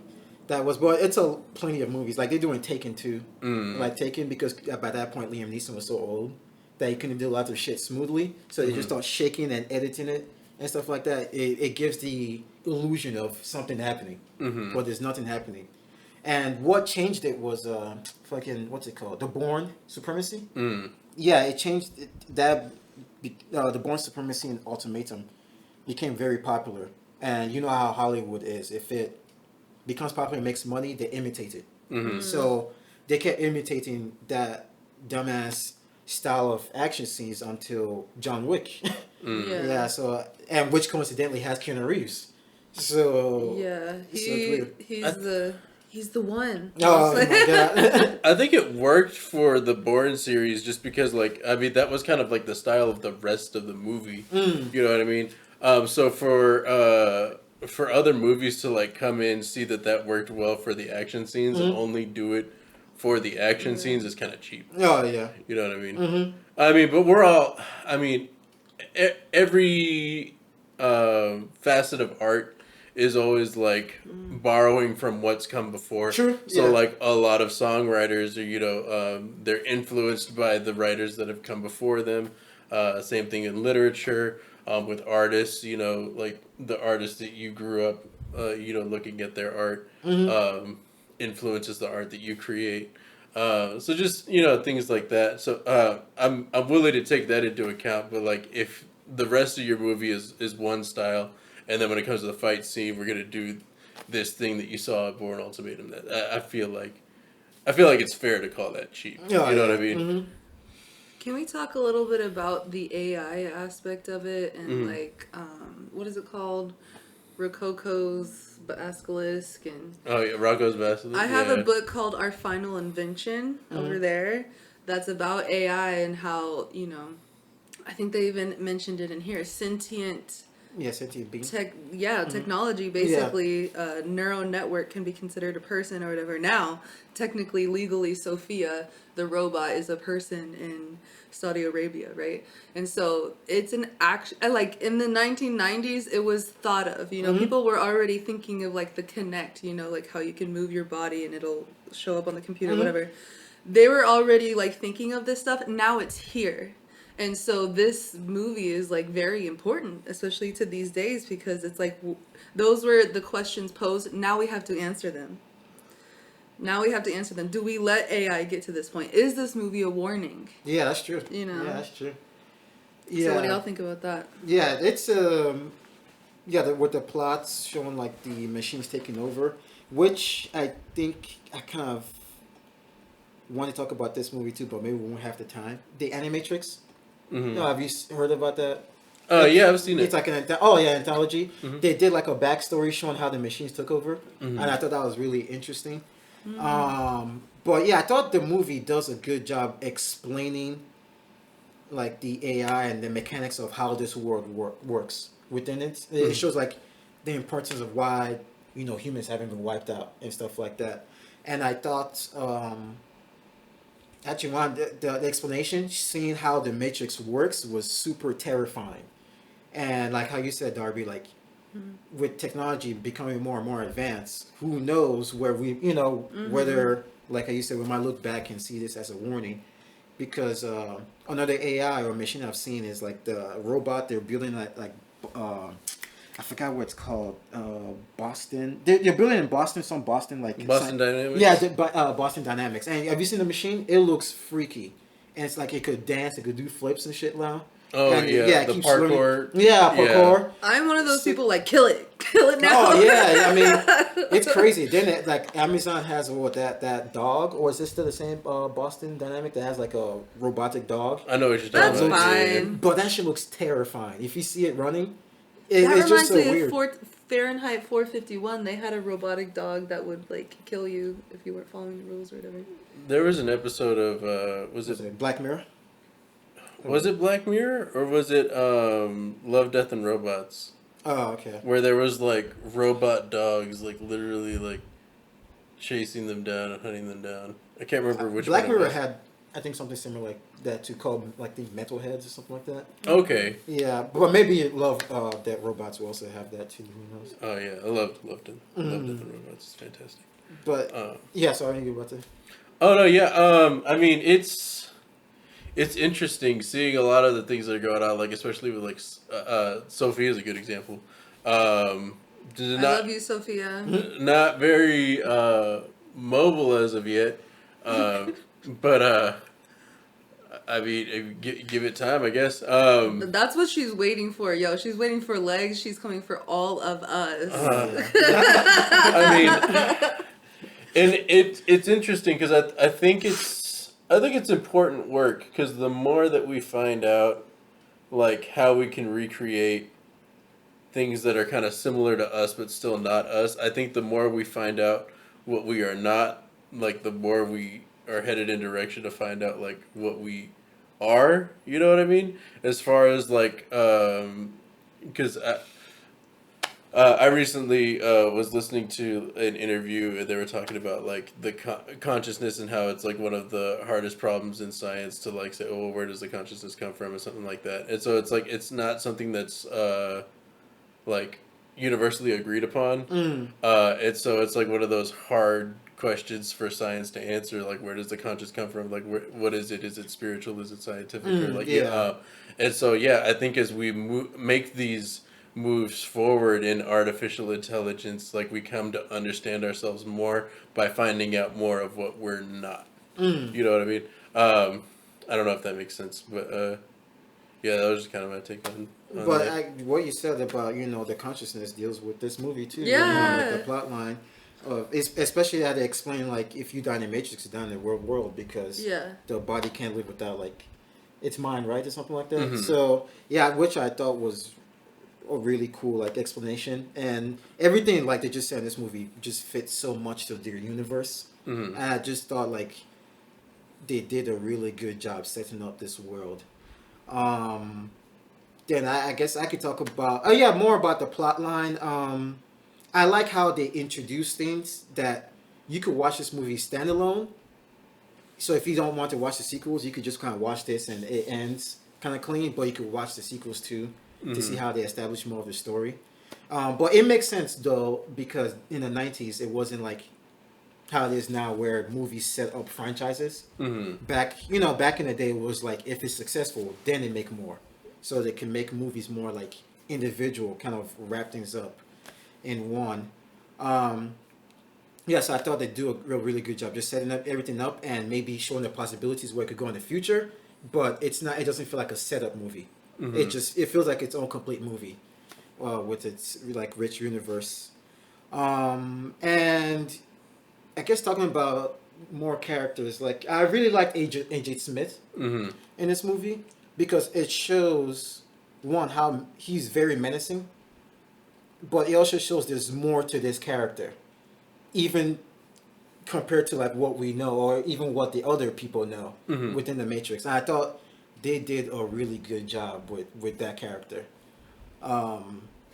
that was, but it's plenty of movies. Like they're doing Taken too, like Taken, because by that point Liam Neeson was so old that he couldn't do lots of shit smoothly, so they just start shaking and editing it and stuff like that. It gives the illusion of something happening, but there's nothing happening. And what changed it was fucking what's it called? The Bourne Supremacy. Yeah, it changed that. The Bourne Supremacy and Ultimatum became very popular, and you know how Hollywood is. If it becomes popular and makes money, they imitate it. So they kept imitating that dumbass style of action scenes until John Wick. Yeah. So, and which coincidentally has Keanu Reeves. So Yeah, he's the one. Oh my god. I think it worked for the Bourne series just because, like, I mean, that was kind of like the style of the rest of the movie. You know what I mean? So for other movies to like come in, see that worked well for the action scenes, and only do it for the action scenes is kind of cheap. Oh yeah. You know what I mean? I mean, but we're all. I mean, every facet of art is always like borrowing from what's come before. True. So Yeah. like a lot of songwriters are they're influenced by the writers that have come before them. Same thing in literature with artists. Like the artists that you grew up looking at their art influences the art that you create. So just things like that. So I'm willing to take that into account. But like if the rest of your movie is one style, and then when it comes to the fight scene, we're gonna do this thing that you saw at Bourne Ultimatum. That I feel like it's fair to call that cheap. Oh, you know yeah. what I mean? Can we talk a little bit about the AI aspect of it and like what is it called? Rococo's Basilisk and Oh yeah, Rocco's Basilisk. I have a book called Our Final Invention over there that's about AI and how, I think they even mentioned it in here, sentient Sentient being. technology, basically. A neural network can be considered a person or whatever. Now, technically, legally, Sophia, the robot, is a person in Saudi Arabia, right? And so it's an action, like in the 1990s, it was thought of, people were already thinking of like the Connect, like how you can move your body and it'll show up on the computer, whatever. They were already like thinking of this stuff. Now it's here. And so this movie is like very important, especially to these days, because it's like those were the questions posed. Now we have to answer them. Do we let AI get to this point? Is this movie a warning? Yeah, that's true. Yeah, that's true. Yeah. So what do y'all think about that? Yeah, it's with the plots showing like the machines taking over, which I think I kind of want to talk about this movie too, but maybe we won't have the time. The Animatrix. Have you heard about that? Yeah, I've seen it. It's like an anthology. They did like a backstory showing how the machines took over, and I thought that was really interesting. But yeah, I thought the movie does a good job explaining like the AI and the mechanics of how this world works within it. It shows like the importance of why humans haven't been wiped out and stuff like that. And I thought actually the explanation, seeing how the Matrix works, was super terrifying. And like how you said, Darby, like with technology becoming more and more advanced, who knows where whether, like how you said, we might look back and see this as a warning. Because another AI or machine I've seen is like the robot they're building at I forgot what it's called. Boston. They're building in Boston, some Boston like Boston Dynamics. Yeah, Boston Dynamics. And have you seen the machine? It looks freaky, and it's like it could dance, it could do flips and shit now. Oh and yeah, the keeps parkour. learning. Yeah, parkour. Yeah. I'm one of those people like kill it now. Oh yeah, I mean it's crazy. Then like Amazon has that dog, or is this still the same Boston Dynamic that has like a robotic dog? I know what you're talking That's about. fine. But that shit looks terrifying. If you see it running, That it's just reminds so me weird. of Fahrenheit 451. They had a robotic dog that would like kill you if you weren't following the rules or whatever. There was an episode of was it Black Mirror? Was it Black Mirror or was it Love, Death, and Robots? Oh, okay. Where there was like robot dogs, like literally like chasing them down and hunting them down. I can't remember which Black one it Mirror was. had, I think, something similar like that too, called like the Metalheads or something like that. Okay. Yeah, but maybe Love, Death, Robots will also have that too. Who knows? Oh yeah, I loved it. Loved Death and Robots. It's fantastic. But yeah, so I think you're about to. Oh no, yeah. I mean, it's interesting seeing a lot of the things that are going on, like especially with like Sophie is a good example. I love you, Sophia. Not very mobile as of yet, but I mean, give it time, I guess. That's what she's waiting for, yo. She's waiting for legs. She's coming for all of us. I mean, and it's interesting because I think it's important work, because the more that we find out, like how we can recreate things that are kind of similar to us but still not us, I think the more we find out what we are not, like the more we are headed in direction to find out like what we are. You know what I mean? As far as like, because I recently was listening to an interview and they were talking about like the consciousness and how it's like one of the hardest problems in science to like say, oh, well, where does the consciousness come from or something like that. And so it's like it's not something that's like universally agreed upon. And so it's like one of those hard questions for science to answer, like where does the conscious come from, like what is it spiritual, is it scientific, or like and so I think as we make these moves forward in artificial intelligence, like we come to understand ourselves more by finding out more of what we're not. You know what I mean? I don't know if that makes sense, but that was just kind of my take on But that. what you said about the consciousness deals with this movie too. Yeah. Like the plot line, especially how they explain like if you die in the Matrix, you die in the real world because the body can't live without like its mind, right, or something like that. Mm-hmm. So which I thought was a really cool like explanation, and everything like they just said in this movie just fits so much to their universe. And I just thought like they did a really good job setting up this world. Then I guess I could talk about more about the plot line. I like how they introduce things that you could watch this movie standalone. So if you don't want to watch the sequels, you could just kind of watch this and it ends kind of clean. But you could watch the sequels too to see how they establish more of the story. But it makes sense though, because in the 90s it wasn't like how it is now, where movies set up franchises. Back in the day, it was like if it's successful, then they make more. So they can make movies more like individual, kind of wrap things up in one. So I thought they do a really good job just setting up everything up and maybe showing the possibilities where it could go in the future. But it's not. It doesn't feel like a setup movie. It feels like its own complete movie, with its like rich universe. And I guess talking about more characters, like I really liked AJ Smith in this movie, because it shows one how he's very menacing, but it also shows there's more to this character, even compared to like what we know or even what the other people know within the Matrix. And I thought they did a really good job with that character.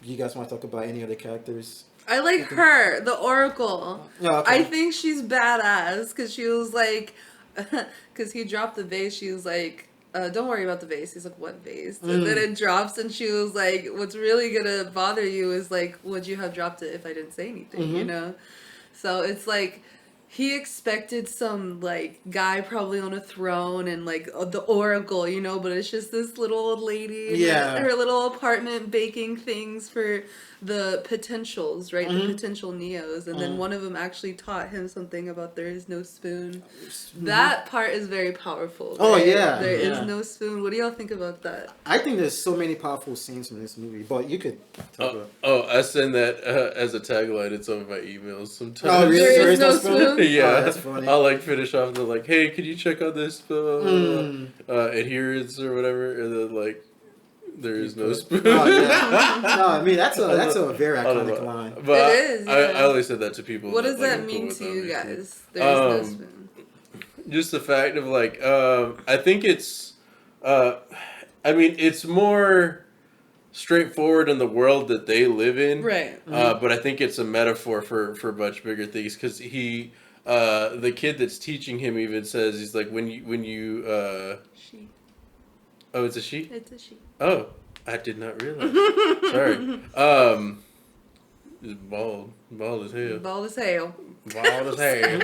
you guys want to talk about any other characters? I like her, the Oracle. Oh, okay. I think she's badass because she was like, because he dropped the vase. She was like, "Don't worry about the vase." He's like, "What vase?" And then it drops, and she was like, "What's really gonna bother you is like, would you have dropped it if I didn't say anything?" You know. So it's like. He expected some, like, guy probably on a throne and, like, the Oracle, you know, but it's just this little old lady in her little apartment baking things for the potentials, right? The potential Neos. And then one of them actually taught him something about there is no spoon. That part is very powerful. Oh, right? yeah. There is no spoon. What do y'all think about that? I think there's so many powerful scenes in this movie, but you could talk about. Oh, I send that as a tagline. It's on my emails sometimes. Oh, really? There is no spoon? Yeah, Oh, that's funny. I'll like finish off the like, hey, could you check out this adherence or whatever, and then like, there is no spoon. Oh, yeah. No, I mean that's a very I don't iconic know. line. But It is, yeah. I only said that to people. What does like, that are mean cool to with you obviously. guys? There is no spoon. Just the fact of like, I think it's, I mean, it's more straightforward in the world that they live in, Right. but I think it's a metaphor for much bigger things because he, the kid that's teaching him even says he's like when you She. oh, it's a she. It's a she. Oh, I did not realize. Sorry. He's bald as hell. Bald as hell. Bald as hell.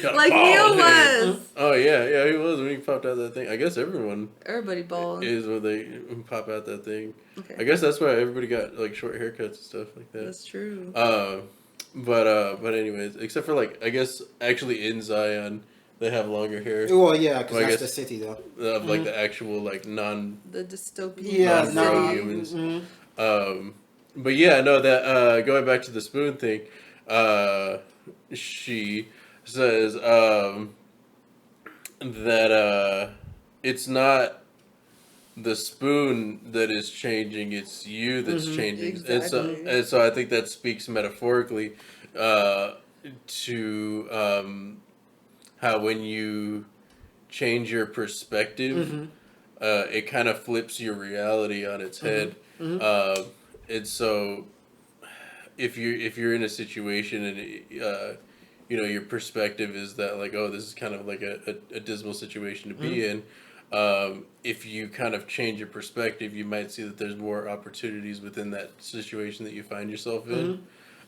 Got a Like bald Neil head. was. Oh yeah, he was when he popped out that thing. I guess everyone Everybody bald. is when they pop out that thing. Okay. I guess that's why everybody got like short haircuts and stuff like that. That's true. But anyways, except for like I guess actually in Zion they have longer hair Well, yeah, because Well, I that's guess- the city, though. of like the actual like non. The dystopian. Yeah, non-grown city. humans. But yeah, no, that going back to the spoon thing, she says that it's not the spoon that is changing, it's you that's changing. Exactly. And so I think that speaks metaphorically to how when you change your perspective, it kind of flips your reality on its head. And so if you're in a situation and your perspective is that like, oh, this is kind of like a dismal situation to be in, if you kind of change your perspective, you might see that there's more opportunities within that situation that you find yourself in.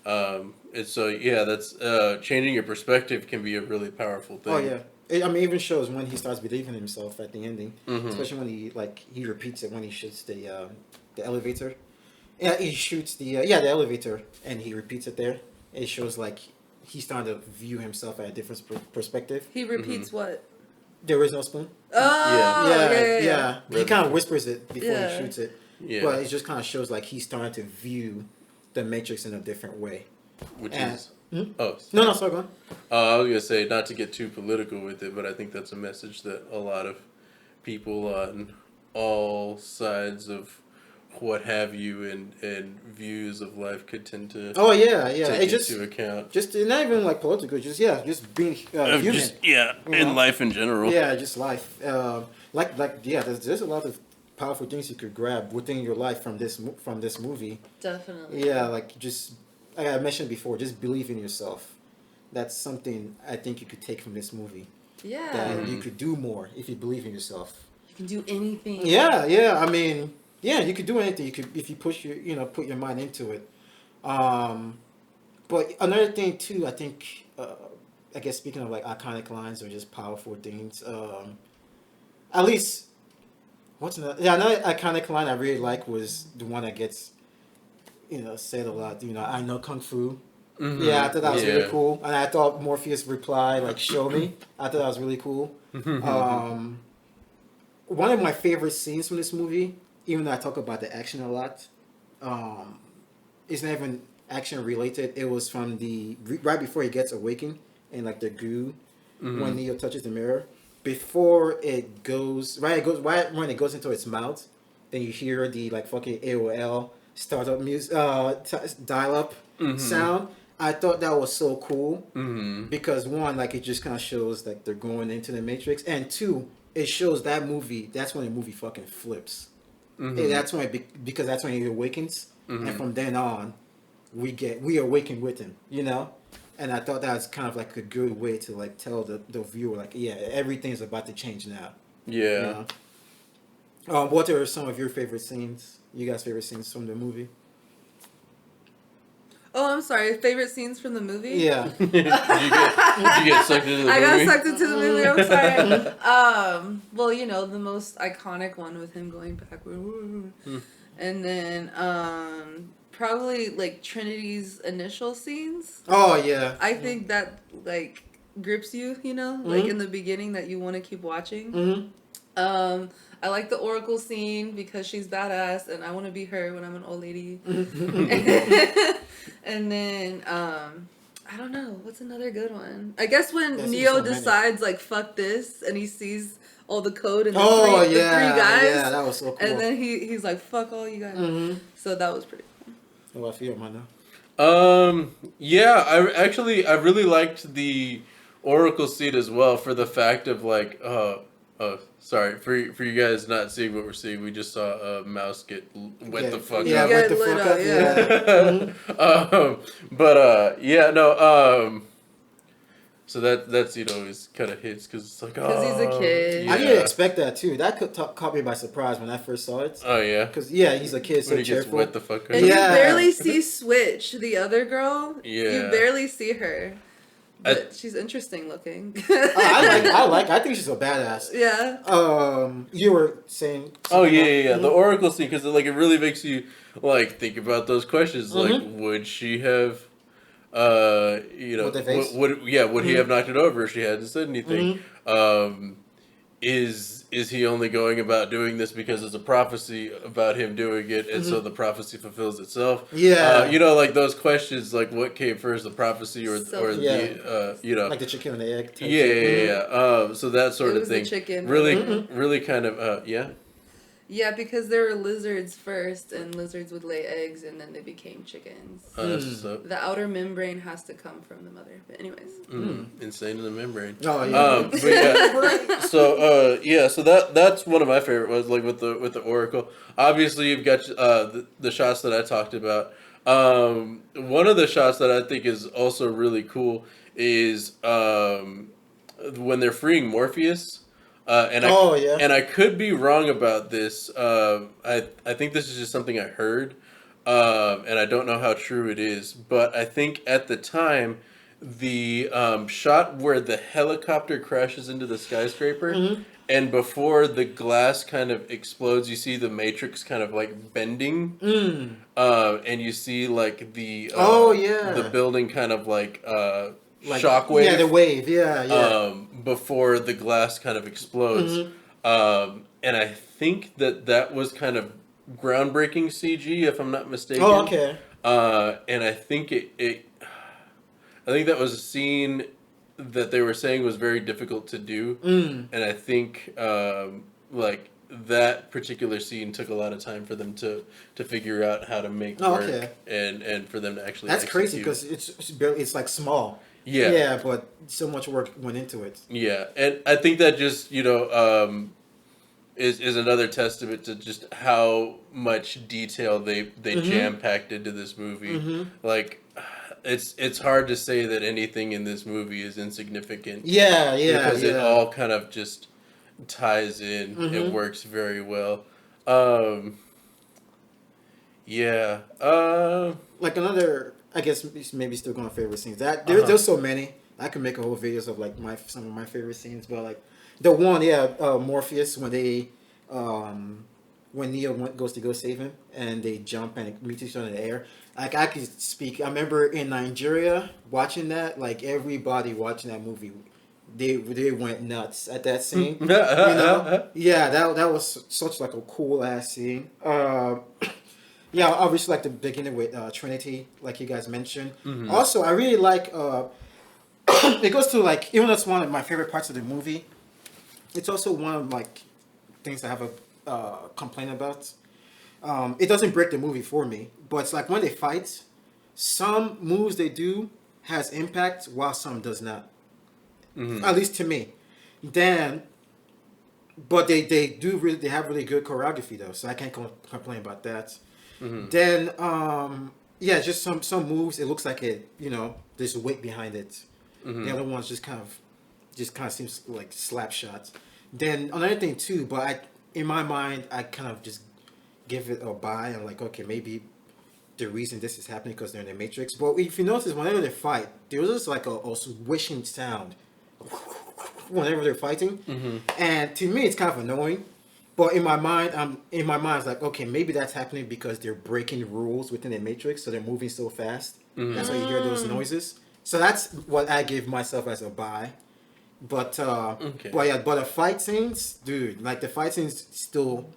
And so yeah, that's changing your perspective can be a really powerful thing. Oh yeah. I mean, it even shows when he starts believing in himself at the ending, especially when he repeats it when he shoots the elevator. Yeah, he shoots the elevator and he repeats it there. It shows like he's starting to view himself at a different perspective. He repeats what? There is no spoon. Oh, Yeah. He kind of whispers it before Yeah. he shoots it. Yeah. But it just kind of shows like he's starting to view the Matrix in a different way. Which And- is oh No, sorry, go on. I was gonna say not to get too political with it, but I think that's a message that a lot of people on all sides of what have you and views of life could tend to Oh yeah. take It into account. just not even like political, just being human. You in know? life in general. Yeah, just life. There's a lot of powerful things you could grab within your life from this movie. Definitely. Yeah, like just like I mentioned before, just believe in yourself. That's something I think you could take from this movie. Yeah. That you could do more if you believe in yourself. You can do anything. Yeah. I mean, yeah, you could do anything. You could if you push put your mind into it. But another thing too, I think, I guess speaking of like iconic lines or just powerful things, at least another iconic line I really like was the one that gets, said a lot. I know kung fu. Yeah, I thought that was really cool, and I thought Morpheus' reply like "Show me." I thought that was really cool. One of my favorite scenes from this movie, even though I talk about the action a lot, it's not even action related. It was from right before he gets awakened and like the goo when Neo touches the mirror. Before it goes right when it goes into its mouth, then you hear the like fucking AOL startup music, dial up sound. I thought that was so cool because one, like it just kind of shows like they're going into the Matrix, and two, it shows that movie. That's when the movie fucking flips. That's when because that's when he awakens, and from then on, we awaken with him, you know. And I thought that was kind of like a good way to like tell the viewer like, yeah, everything's about to change now. Yeah. You know? What are some of your favorite scenes? You guys' favorite scenes from the movie? Oh, I'm sorry. Favorite scenes from the movie? Yeah. Did you get sucked into the movie? I got sucked into the movie. I'm sorry. Well, you know, the most iconic one with him going backward, and then probably like Trinity's initial scenes. Oh yeah. I think that like grips you, you know, like in the beginning that you want to keep watching. I like the Oracle scene because she's badass and I want to be her when I'm an old lady. And then I don't know, what's another good one? I guess when Neo decides like fuck this and he sees all the code and the three guys. Yeah, that was so cool. And then he's like fuck all you guys. So that was pretty cool. What about you, Mano? Yeah, I really liked the Oracle scene as well for the fact of like, sorry for you guys not seeing what we're seeing. We just saw a mouse get wet the fuck up. Yeah, wet the fuck up. Yeah. But yeah, no. So that's always kind of hits because it's like because he's a kid. Yeah. I didn't expect that too. That caught me by surprise when I first saw it. Oh yeah. Because he's a kid, so when he gets cheerful. wet the fuck up. And you barely see Switch, the other girl. Yeah. You barely see her. But she's interesting looking. I think she's a badass. Yeah. You were saying. Oh yeah. The Oracle scene because like it really makes you like think about those questions. Like, would she have, you know, would he have knocked it over if she hadn't said anything? Is he only going about doing this because it's a prophecy about him doing it, and so the prophecy fulfills itself? Yeah. You know, like those questions, like what came first, the prophecy or the you know, like the chicken and the egg. Yeah. So that sort of thing. The chicken. Really kind of yeah. Yeah, because there were lizards first, and lizards would lay eggs, and then they became chickens. That's what's up. The outer membrane has to come from the mother. But anyways. Insane in the membrane. Oh yeah. But yeah. So that's one of my favorite ones, like with the Oracle. Obviously, you've got the shots that I talked about. One of the shots that I think is also really cool is when they're freeing Morpheus. And I could be wrong about this. I think this is just something I heard, and I don't know how true it is. But I think at the time, the shot where the helicopter crashes into the skyscraper, and before the glass kind of explodes, you see the Matrix kind of like bending, and you see like the the building kind of like shockwave. Yeah, the wave. Yeah. Before the glass kind of explodes. And I think that was kind of groundbreaking CG, if I'm not mistaken. Oh, okay. And I think I think that was a scene that they were saying was very difficult to do. And I think like that particular scene took a lot of time for them to figure out how to make work and for them to actually That's execute. crazy because it's like small. Yeah. Yeah, but so much work went into it. Yeah, and I think that just, you know, is another testament to just how much detail they jam-packed into this movie. Like, it's hard to say that anything in this movie is insignificant. Yeah. Because it all kind of just ties in. It works very well. Like another... I guess maybe still going favorite scenes. There's so many. I can make a whole videos of like some of my favorite scenes, but like the one, Morpheus when they when Neo goes to go save him and they jump and meet each other in the air. Like I could speak. I remember in Nigeria watching that. Like everybody watching that movie, they went nuts at that scene. You know? Yeah, that was such like a cool ass scene. Yeah, obviously like the beginning with Trinity, like you guys mentioned. Also, I really like, it goes to like, even though it's one of my favorite parts of the movie, it's also one of like things I have a complaint about. It doesn't break the movie for me, but it's like when they fight, some moves they do has impact while some does not. At least to me. Then but they have really good choreography though, so I can't complain about that. Then yeah, just some moves. It looks like there's weight behind it. The other ones just kind of seems like slap shots. Then another thing too, but in my mind I kind of just give it a buy. I'm like, okay, maybe the reason this is happening because they're in the Matrix. But if you notice, whenever they fight, there was just like a swishing sound whenever they're fighting, and to me, it's kind of annoying. But in my mind, it's like, okay, maybe that's happening because they're breaking rules within the Matrix, so they're moving so fast. That's why you hear those noises. So that's what I give myself as a buy. But but the fight scenes, dude, like the fight scenes still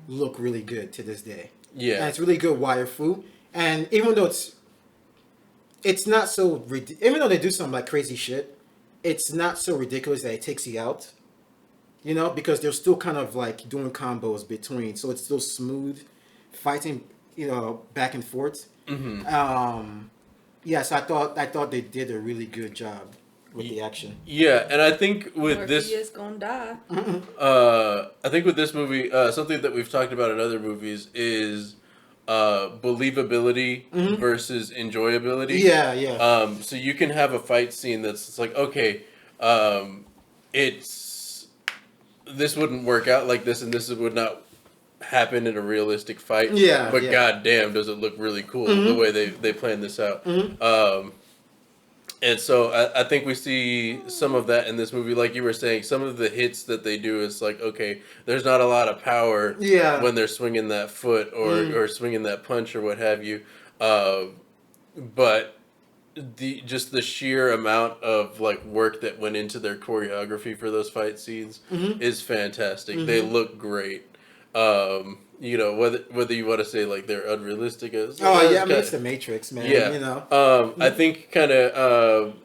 look really good to this day. Yeah, and it's really good wire fu. And even though it's not so even though they do some like crazy shit, it's not so ridiculous that it takes you out. Because they're still kind of like doing combos between, so it's still smooth fighting, back and forth. Yes, I thought they did a really good job with the action. Yeah, and I think with Morpheus this, gonna die. I think with this movie, something that we've talked about in other movies is believability versus enjoyability. Yeah. So you can have a fight scene that's like, okay, this wouldn't work out like this, and this would not happen in a realistic fight. Yeah. But goddamn, does it look really cool the way they planned this out. And so I think we see some of that in this movie. Like you were saying, some of the hits that they do is like, okay, there's not a lot of power when they're swinging that foot or swinging that punch or what have you. But the sheer amount of like work that went into their choreography for those fight scenes is fantastic. They look great. Whether you want to say like they're unrealistic as it's the Matrix, man. I think kind of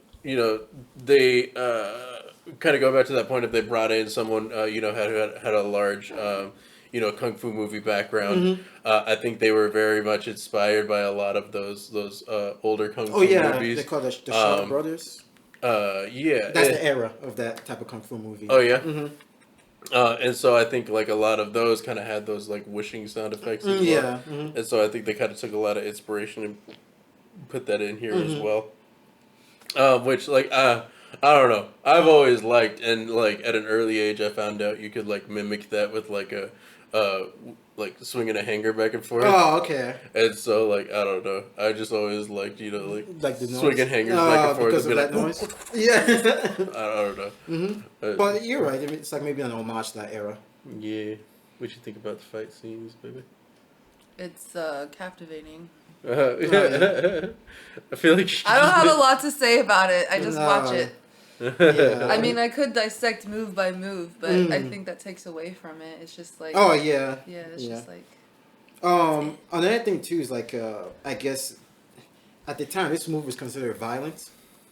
they kind of go back to that point if they brought in someone had a large kung fu movie background. I think they were very much inspired by a lot of those older kung fu movies. They call the Shaw Brothers. That's the era of that type of kung fu movie. Oh yeah. And so I think like a lot of those kind of had those like whooshing sound effects as well. And so I think they kind of took a lot of inspiration and put that in here as well. Which like I don't know. I've always liked, and like at an early age I found out you could like mimic that with like a like swinging a hanger back and forth. Oh, okay. And so like I don't know. I just always liked like the swinging hangers back and forth because of that noise. Yeah. I don't know. But you're right. I mean, it's like maybe an homage to that era. Yeah. What you think about the fight scenes, baby? It's captivating. I feel like I don't have a lot to say about it. I just watch it. Yeah. I mean, I could dissect move by move, but I think that takes away from it. It's just like it's just like another thing too is like I guess at the time this movie was considered violent.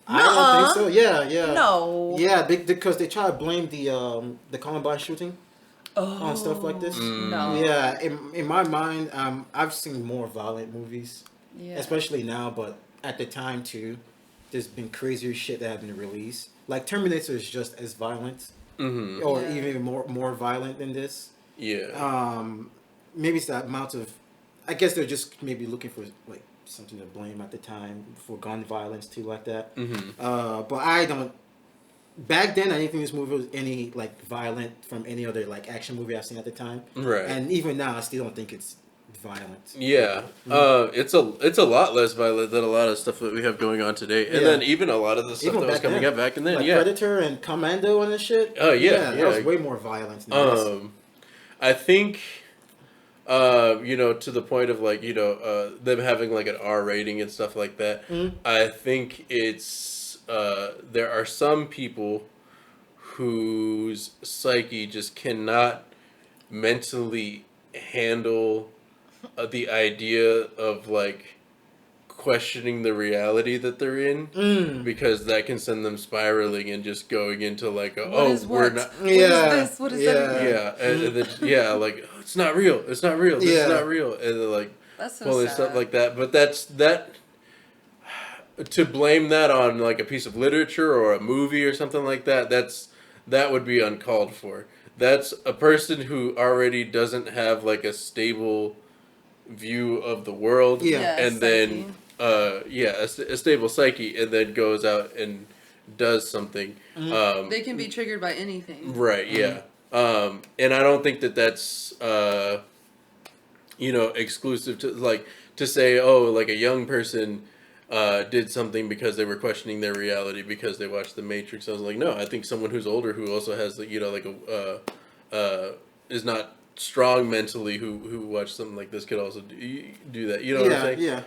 I don't think so. Yeah. No. Yeah, because they try to blame the Columbine shooting on stuff like this. No. Yeah, in my mind, I've seen more violent movies, especially now, but at the time too, there's been crazier shit that have been released. Like Terminator is just as violent, or even more violent than this. Yeah. Maybe it's that amount of. I guess they're just maybe looking for like something to blame at the time for gun violence too, like that. But I don't. Back then, I didn't think this movie was any like violent from any other like action movie I've seen at the time. Right. And even now, I still don't think it's violent. Yeah. It's a lot less violent than a lot of stuff that we have going on today, and then even a lot of the stuff that was coming up back in then. Like Predator and Commando and this shit. Oh yeah. That was way more violent than this. I think. To the point of like them having like an R rating and stuff like that. I think it's there are some people whose psyche just cannot mentally handle the idea of like questioning the reality that they're in because that can send them spiraling and just going into like we're not what is this? What is that? And then like it's not real, this is not real, and then like that's so pulling sad. stuff like that. But that to blame that on like a piece of literature or a movie or something like that, that would be uncalled for. that's a person who already doesn't have like a stable view of the world, Yeah. and then a stable psyche, and then goes out and does something. They can be triggered by anything. Right. Yeah. And I don't think that that's exclusive to like to say, oh, like a young person did something because they were questioning their reality because they watched The Matrix. I was like, no, I think someone who's older who also has like a is not strong mentally who watched something like this could also do that. You know what I'm saying? Yeah.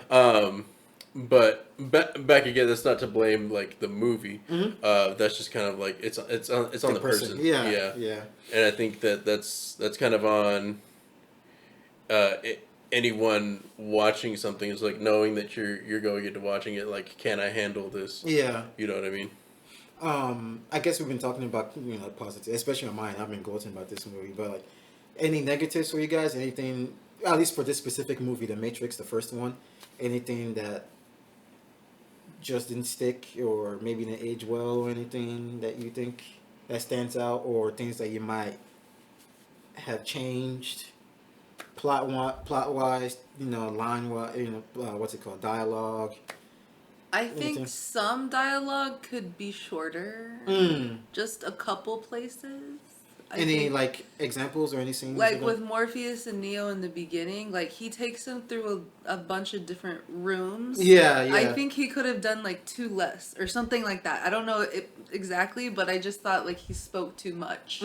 But back again, that's not to blame like the movie. That's just kind of like it's on the person. Yeah. And I think that's kind of on anyone watching something is like knowing that you're going into watching it like, can I handle this? Yeah. You know what I mean? I guess we've been talking about positive, especially on mine. I've been gloating about this movie, but like, any negatives for you guys? Anything, at least for this specific movie, The Matrix, the first one, anything that just didn't stick, or maybe didn't age well, or anything that you think that stands out, or things that you might have changed plot wise, line wise, what's it called, dialogue. I think some dialogue could be shorter. Just a couple places. Any like examples or any scenes? Like with Morpheus and Neo in the beginning, like he takes them through a bunch of different rooms. Yeah. I think he could have done like 2 less or something like that. I don't know exactly, but I just thought like he spoke too much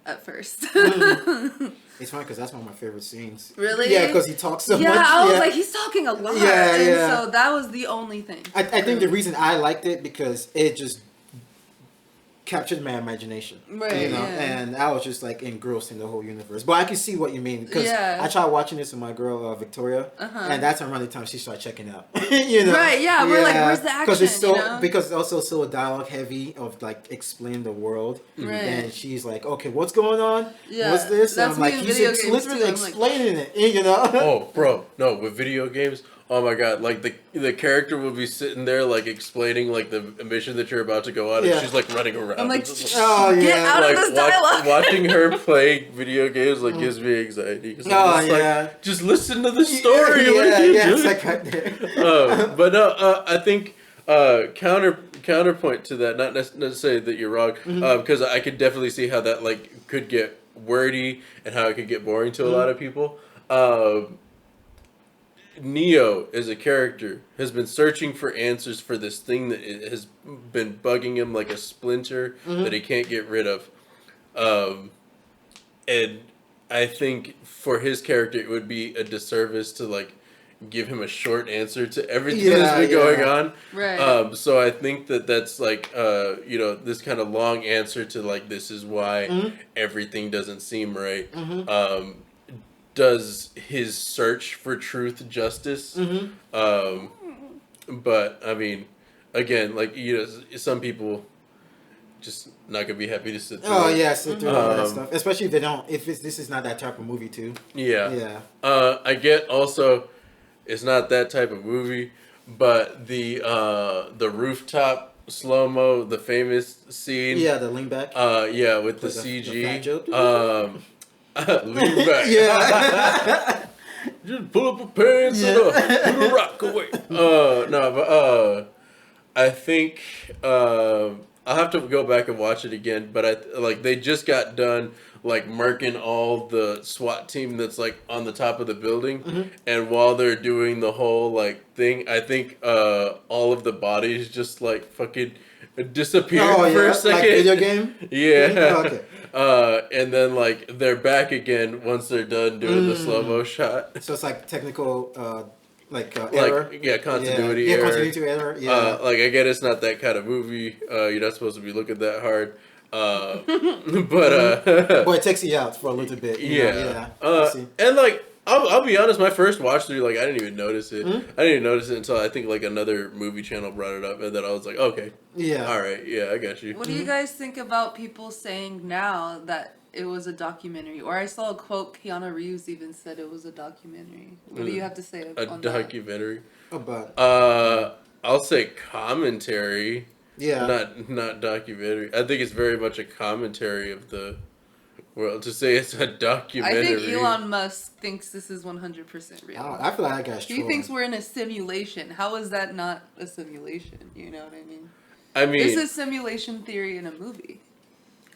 at first. It's funny because that's one of my favorite scenes. Really? Yeah, because he talks so much. Yeah, I was like, he's talking a lot. Yeah. So that was the only thing. I think the reason I liked it because it just captured my imagination. Right. And I was just like engrossed in the whole universe. But I can see what you mean because I tried watching this with my girl Victoria, and that's around the time she started checking out. Right. Yeah. We're like, where's the action? Because it's also so dialogue heavy of like explain the world, and she's like, okay, what's going on? Yeah. What's this? That's and I'm like, he's literally explaining it. Oh, bro, no, with video games. Oh my god, like the character will be sitting there like explaining like the mission that you're about to go on, and she's like running around. I'm like, get out of this dialogue. Watching her play video games like gives me anxiety. Like, just listen to the story. What are you doing? It's like right there. But no, I think counterpoint to that, not necessarily that you're wrong, because I could definitely see how that like could get wordy and how it could get boring to a lot of people. Neo as a character has been searching for answers for this thing that has been bugging him like a splinter that he can't get rid of. And I think for his character it would be a disservice to like give him a short answer to everything that's been going on. Right. So I think that's like this kind of long answer to like this is why everything doesn't seem right. Does his search for truth justice. But I mean, again, like some people just not gonna be happy to sit through sit through all that stuff, especially if this is not that type of movie too. I get also it's not that type of movie, but the rooftop slow-mo, the famous scene, the lean back, with the CG, lean back. Just pull up a pants and put a rock away. I think I'll have to go back and watch it again. But they just got done like murking all the SWAT team that's like on the top of the building, and while they're doing the whole like thing, I think all of the bodies just like fucking disappeared for a second. Like video game. Okay. And then like they're back again once they're done doing the slow-mo shot. So it's like technical error. error. Continuity error. Continuity error. Like I get it's not that kind of movie. You're not supposed to be looking that hard. But it takes you out for a little bit. And like I'll be honest, my first watch through, like I didn't even notice it. I didn't even notice it until I think like another movie channel brought it up, and then I was like, okay, all right, I got you. What do you guys think about people saying now that it was a documentary? Or I saw a quote, Keanu Reeves even said it was a documentary. What do you have to say on that? A documentary? About? I'll say commentary. Yeah. Not documentary. I think it's very much a commentary of the Well, to say it's a I documentary. think Elon Musk thinks this is 100% real. I feel like that guy's He trolling. thinks we're in a simulation. How is that not a simulation? You know what I mean? I mean, This is simulation theory in a movie.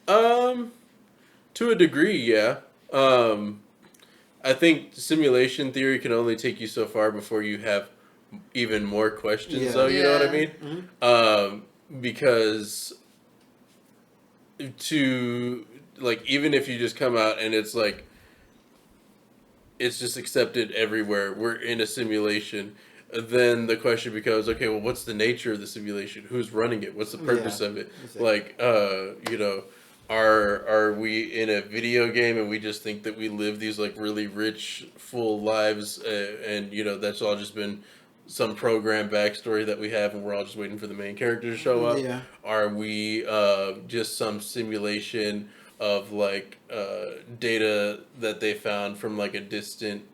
to a degree, yeah. I think simulation theory can only take you so far before you have even more questions, Yeah. though, you know what I Yeah. mean? Because to, like, even if you just come out and it's like, it's just accepted everywhere, we're in a simulation, then the question becomes, okay, well, what's the nature of the simulation? Who's running it? What's the purpose of it? Exactly. Like, you know, are we in a video game and we just think that we live these like really rich, full lives, and you know that's all just been some program backstory that we have, and we're all just waiting for the main character to show up? Yeah. Are we just some simulation of like data that they found from like a distant,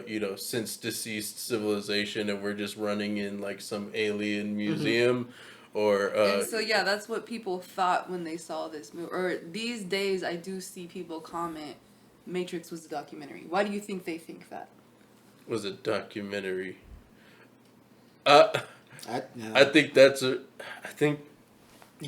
you know, since deceased civilization, and we're just running in like some alien museum? Or And so, yeah, that's what people thought when they saw this movie. Or these days, I do see people comment, Matrix was a documentary. Why do you think they think that? was a documentary. I I think that's a. I think.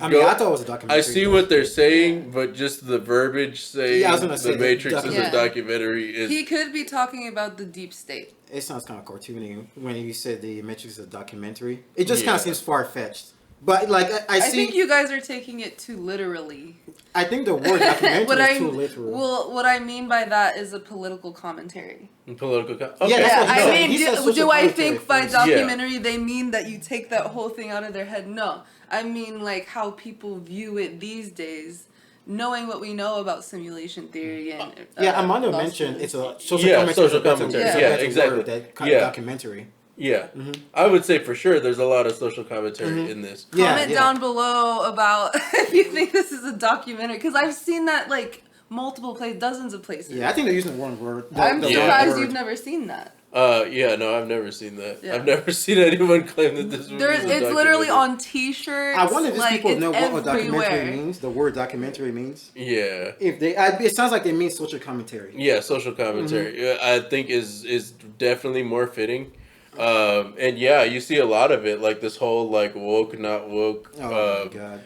I mean, I thought it was a documentary. I see what they're saying, but just the verbiage saying I was gonna say the Matrix is Yeah. a documentary is. He could be talking about the deep state. It sounds kind of cartoony when you said the Matrix is a documentary. It just kind of seems far fetched. But like I see, think you guys are taking it too literally. I think the word documentary is too literal. Well, what I mean by that is a political commentary. Political. Yeah, Okay. that's what he said. I mean, He said social do I commentary think by first. documentary they mean that you take that whole thing out of their head? No. I mean, like, how people view it these days, knowing what we know about simulation theory and... Amanda Lost mentioned in it's a Space. social Yeah, commentary. social commentary. It's a Yeah, better exactly. word, that kind Yeah. of documentary. Yeah, I would say for sure there's a lot of social commentary in this. Comment down below about if you think this is a documentary, because I've seen that, like, multiple places, dozens of places. Yeah, I think they're using one word. I'm the surprised word. you've never seen that. Yeah, no, I've never seen that. Yeah. I've never seen anyone claim that this movie is a It's documentary. literally on T-shirts. I wonder if these like, people it's know what a documentary everywhere. means. The word documentary means. Yeah. If they, it sounds like they mean social commentary. Yeah, social commentary. Yeah, I think is definitely more fitting. And yeah, you see a lot of it, like this whole like woke, not woke. Oh my god.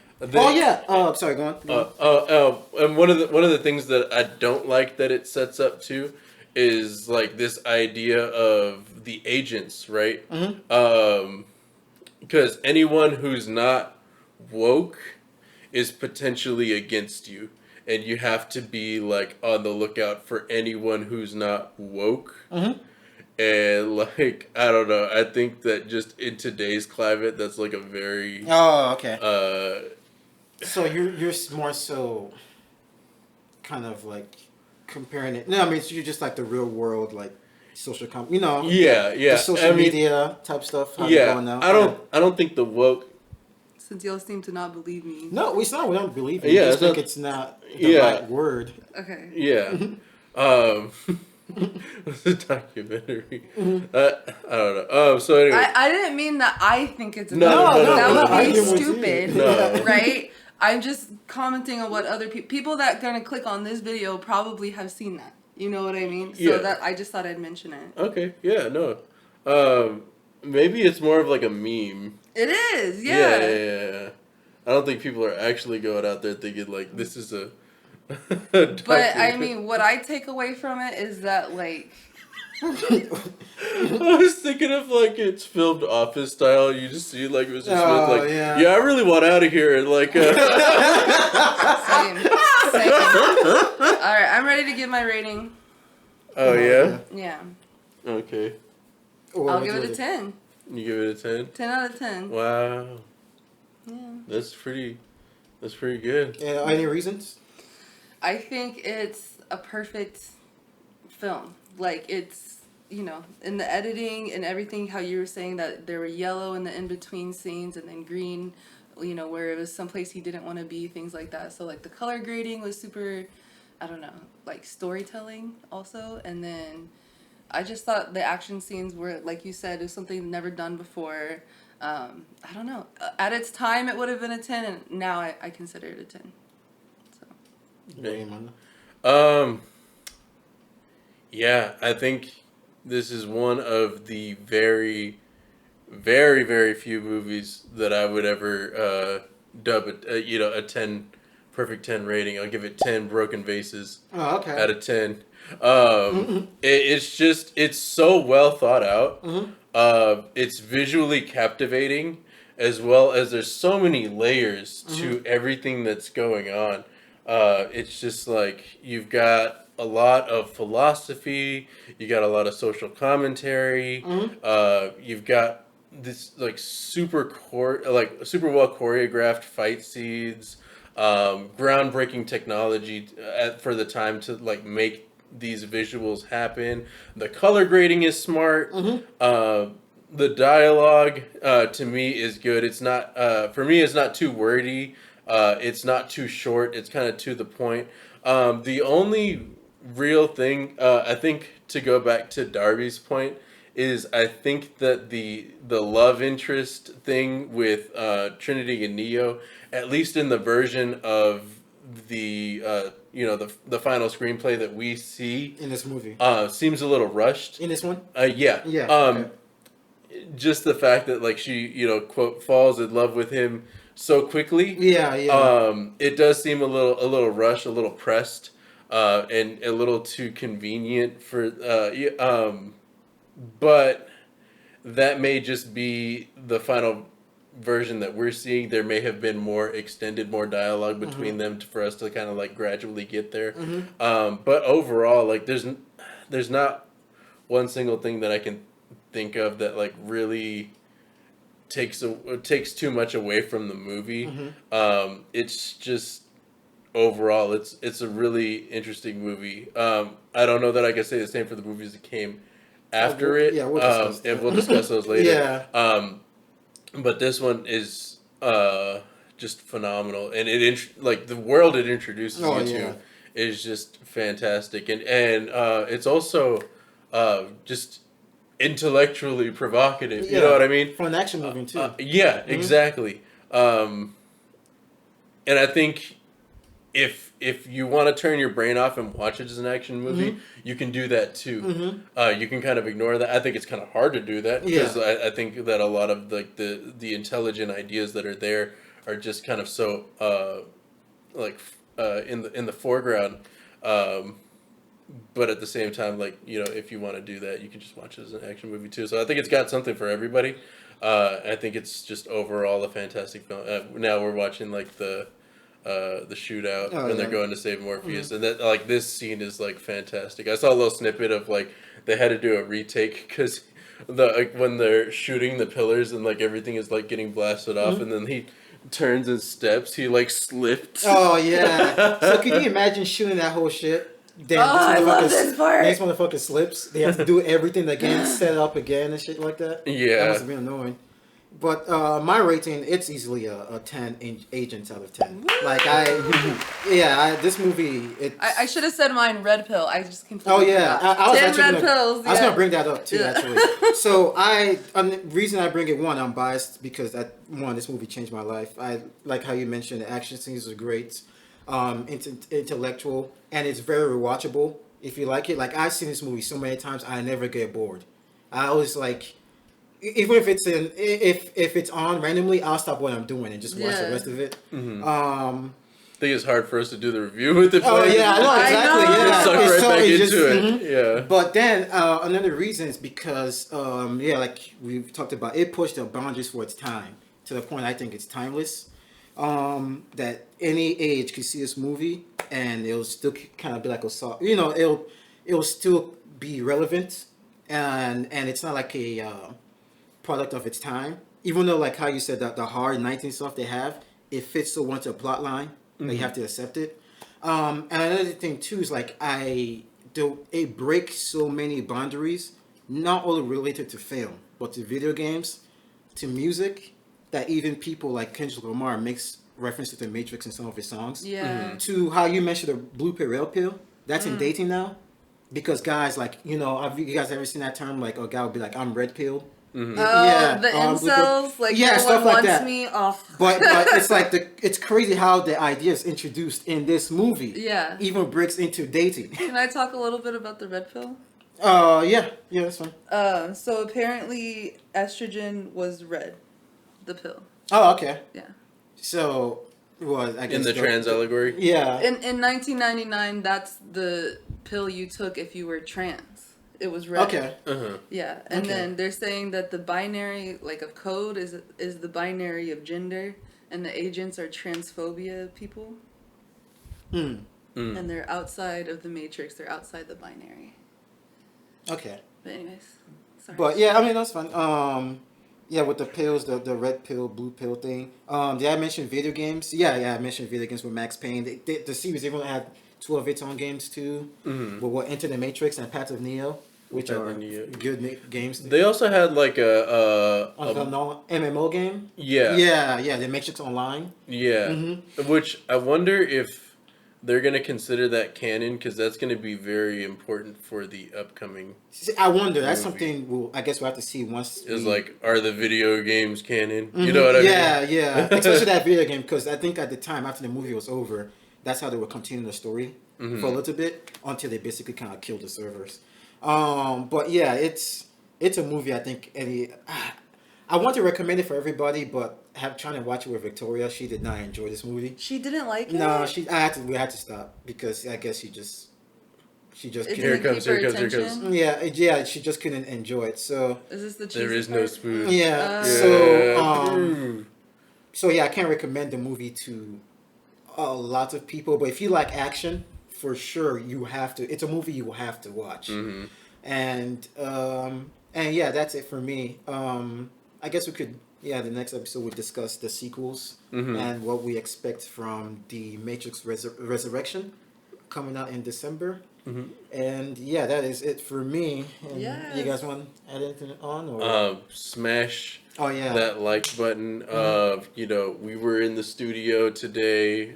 Sorry, go on. And one of the things that I don't like that it sets up to is like this idea of the agents, right? Because anyone who's not woke is potentially against you, and you have to be like on the lookout for anyone who's not woke. And like, I don't know, I think that just in today's climate, that's like a very okay. So you're more so kind of like comparing it. No, I mean you're just like the real world, like social the social media type stuff. How they're going now. I don't think the woke. Since y'all seem to not believe me. No, it's not. We don't believe you. Yeah, We just think not- it's not the right word. Okay. Yeah. It's a documentary. I don't know. So anyway. I didn't mean that I think it's a No, documentary. no, That I would be get what you stupid, mean. No. right? I'm just commenting on what other people that gonna click on this video probably have seen that. You know what I mean? So Yeah. that I just thought I'd mention it. Okay. Yeah. No. Maybe it's more of like a meme. It is, Yeah. I don't think people are actually going out there thinking like this is a. But I mean, what I take away from it is that like. I was thinking of like it's filmed Office style. You just see like Mr. Smith like, yeah. I really want out of here, and like. Same. All right, I'm ready to give my rating. Oh yeah. Yeah, Okay. I'll give it a 10. You give it a 10. 10 out of 10. Wow. Yeah. That's pretty good. Any reasons? I think it's a perfect film. Like, it's, in the editing and everything, how you were saying that there were yellow in the in-between scenes and then green, where it was someplace he didn't want to be, things like that. So, like, the color grading was super, I don't know, like, storytelling also. And then I just thought the action scenes were, like you said, it was something never done before. I don't know. At its time, it would have been a 10, and now I consider it a 10. So. Yeah. Um, yeah, I think this is one of the very, very, very few movies that I would ever dub a 10 perfect 10 rating. I'll give it 10 broken vases Oh, okay. out of 10. It's so well thought out. It's visually captivating, as well as there's so many layers to everything that's going on. It's just like you've got a lot of philosophy, you got a lot of social commentary, you've got this like super well choreographed fight scenes, groundbreaking technology for the time to like make these visuals happen. The color grading is smart. The dialogue to me is good. It's not for me. It's not too wordy. It's not too short. It's kind of to the point. The only real thing I think, to go back to Darby's point, is I think that the love interest thing with Trinity and Neo, at least in the version of the the final screenplay that we see In this movie. seems a little rushed. In this one? Yeah. Yeah. Okay. Just the fact that like she, quote, falls in love with him so quickly. Yeah, yeah. It does seem a little rushed, a little pressed, and a little too convenient for but that may just be the final version that we're seeing. There may have been more extended, more dialogue between them for us to kind of like gradually get there. But overall, like there's not one single thing that I can think of that like really takes too much away from the movie. It's just overall, it's a really interesting movie. I don't know that I can say the same for the movies that came after it. Yeah, we'll discuss and we'll discuss those later. Yeah. But this one is just phenomenal, and like the world it introduces you to is just fantastic, and it's also just intellectually provocative. You know what I mean? For an action movie too. Yeah, exactly. And I think if you want to turn your brain off and watch it as an action movie, you can do that too. You can kind of ignore that. I think it's kind of hard to do that because I think that a lot of like the intelligent ideas that are there are just kind of so in the foreground. But at the same time, like, if you want to do that, you can just watch it as an action movie too. So I think it's got something for everybody. I think it's just overall a fantastic film. Now we're watching like the shootout when they're going to save Morpheus, and that like this scene is like fantastic. I saw a little snippet of like they had to do a retake because when they're shooting the pillars and like everything is like getting blasted off, and then he turns and steps, he like slipped. Oh yeah. So can you imagine shooting that whole shit? Then I love this part. This motherfucker slips. They have to do everything again, set it up again and shit like that. Yeah. That must have been annoying. But my rating, it's easily a 10 agents out of 10. Like this movie. I should have said mine, red pill. I just completely. Oh yeah, I was 10 actually red pills. I was gonna bring that up too, actually. So the reason I bring it, one, I'm biased because this movie changed my life. I like how you mentioned the action scenes are great, intellectual, and it's very rewatchable if you like it. Like I've seen this movie so many times, I never get bored. I always like. Even if it's on randomly, I'll stop what I'm doing and just watch the rest of it. I think it's hard for us to do the review with it. Oh yeah, I know exactly. Yeah, suck right back into it. Yeah. But then another reason is because like we've talked about, it pushed the boundaries for its time to the point I think it's timeless. That any age could see this movie and it'll still kind of be like a soft. It'll still be relevant, and it's not like a product of its time, even though like how you said that the hard 19 stuff they have, it fits so well into a plot line that you have to accept it. And another thing too is like it breaks so many boundaries, not only related to film but to video games, to music, that even people like Kendrick Lamar makes reference to the Matrix in some of his songs. To how you mentioned the blue pill, red pill, that's in dating now, because guys like, have you guys ever seen that term, like a guy would be like, I'm red pill? Mm-hmm. Oh, the incels, like yeah, no stuff one like wants that. me. Oh, But it's like it's crazy how the idea is introduced in this movie. Yeah. Even breaks into dating. Can I talk a little bit about the red pill? Yeah, that's fine. So apparently estrogen was red, the pill. Oh, okay. Yeah. So, well, I guess In the trans allegory? Yeah. In 1999, that's the pill you took if you were trans. It was red. Okay. Uh-huh. Yeah, and Okay. then they're saying that the binary, like of code, is the binary of gender, and the agents are transphobia people, and they're outside of the matrix. They're outside the binary. Okay. But anyways, sorry. But yeah, I mean that's fun. Yeah, with the pills, the red pill, blue pill thing. Did I mention video games? Yeah, I mentioned video games with Max Payne. The series even had 2 of its own games too. With what Enter the Matrix and Path of Neo, which Path are of Neo. good games. They also had like a MMO game. yeah. Yeah, the Matrix Online. Yeah. Which I wonder if they're going to consider that canon, because that's going to be very important for the upcoming. I wonder. That's movie. something I guess we'll have to see once. Is like, are the video games canon? You know what I mean? Yeah. Especially that video game, because I think at the time after the movie was over, that's how they were continuing the story for a little bit until they basically kind of killed the servers. But yeah, it's a movie. I think I want to recommend it for everybody, but trying to watch it with Victoria, she did not enjoy this movie. She didn't like it. No, we had to stop because I guess she just It couldn't. Here it comes, here it comes, here it comes. attention? Yeah, she just couldn't enjoy it. So Is this the cheesy There is no part? spoon. yeah, Yeah. so yeah, I can't recommend the movie to a lot of people, but if you like action, for sure you have to. It's a movie you will have to watch. And yeah, that's it for me. I guess we could. Yeah, the next episode we'll discuss the sequels and what we expect from the Matrix Resurrection coming out in December. And yeah, that is it for me. And Yes. you guys want to add anything on? Or? Smash Oh yeah. that like button. You know, we were in the studio today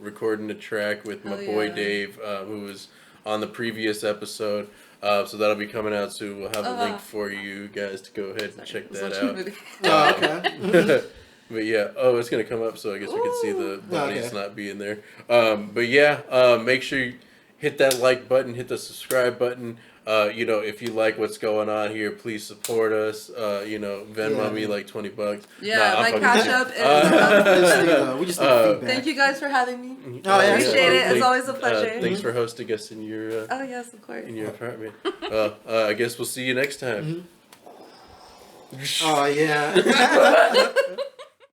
recording a track with my boy yeah. Dave, who was on the previous episode. So that'll be coming out soon. We'll have a link for you guys to go ahead and check Let's that watch a out. movie. Oh, okay. But yeah, it's gonna come up, so I guess we can see the bodies Okay. not being there. But yeah, make sure you hit that like button, hit the subscribe button. You know, if you like what's going on here, please support us. You know, Venmo me like $20. Yeah, I'm my fucking cash kidding. up is. We just need feedback. Thank you guys for having me. Oh, yeah. Appreciate it. It's Thank- always a pleasure. Thanks for hosting us in your Oh yes, of course. in your apartment. I guess we'll see you next time. Oh yeah.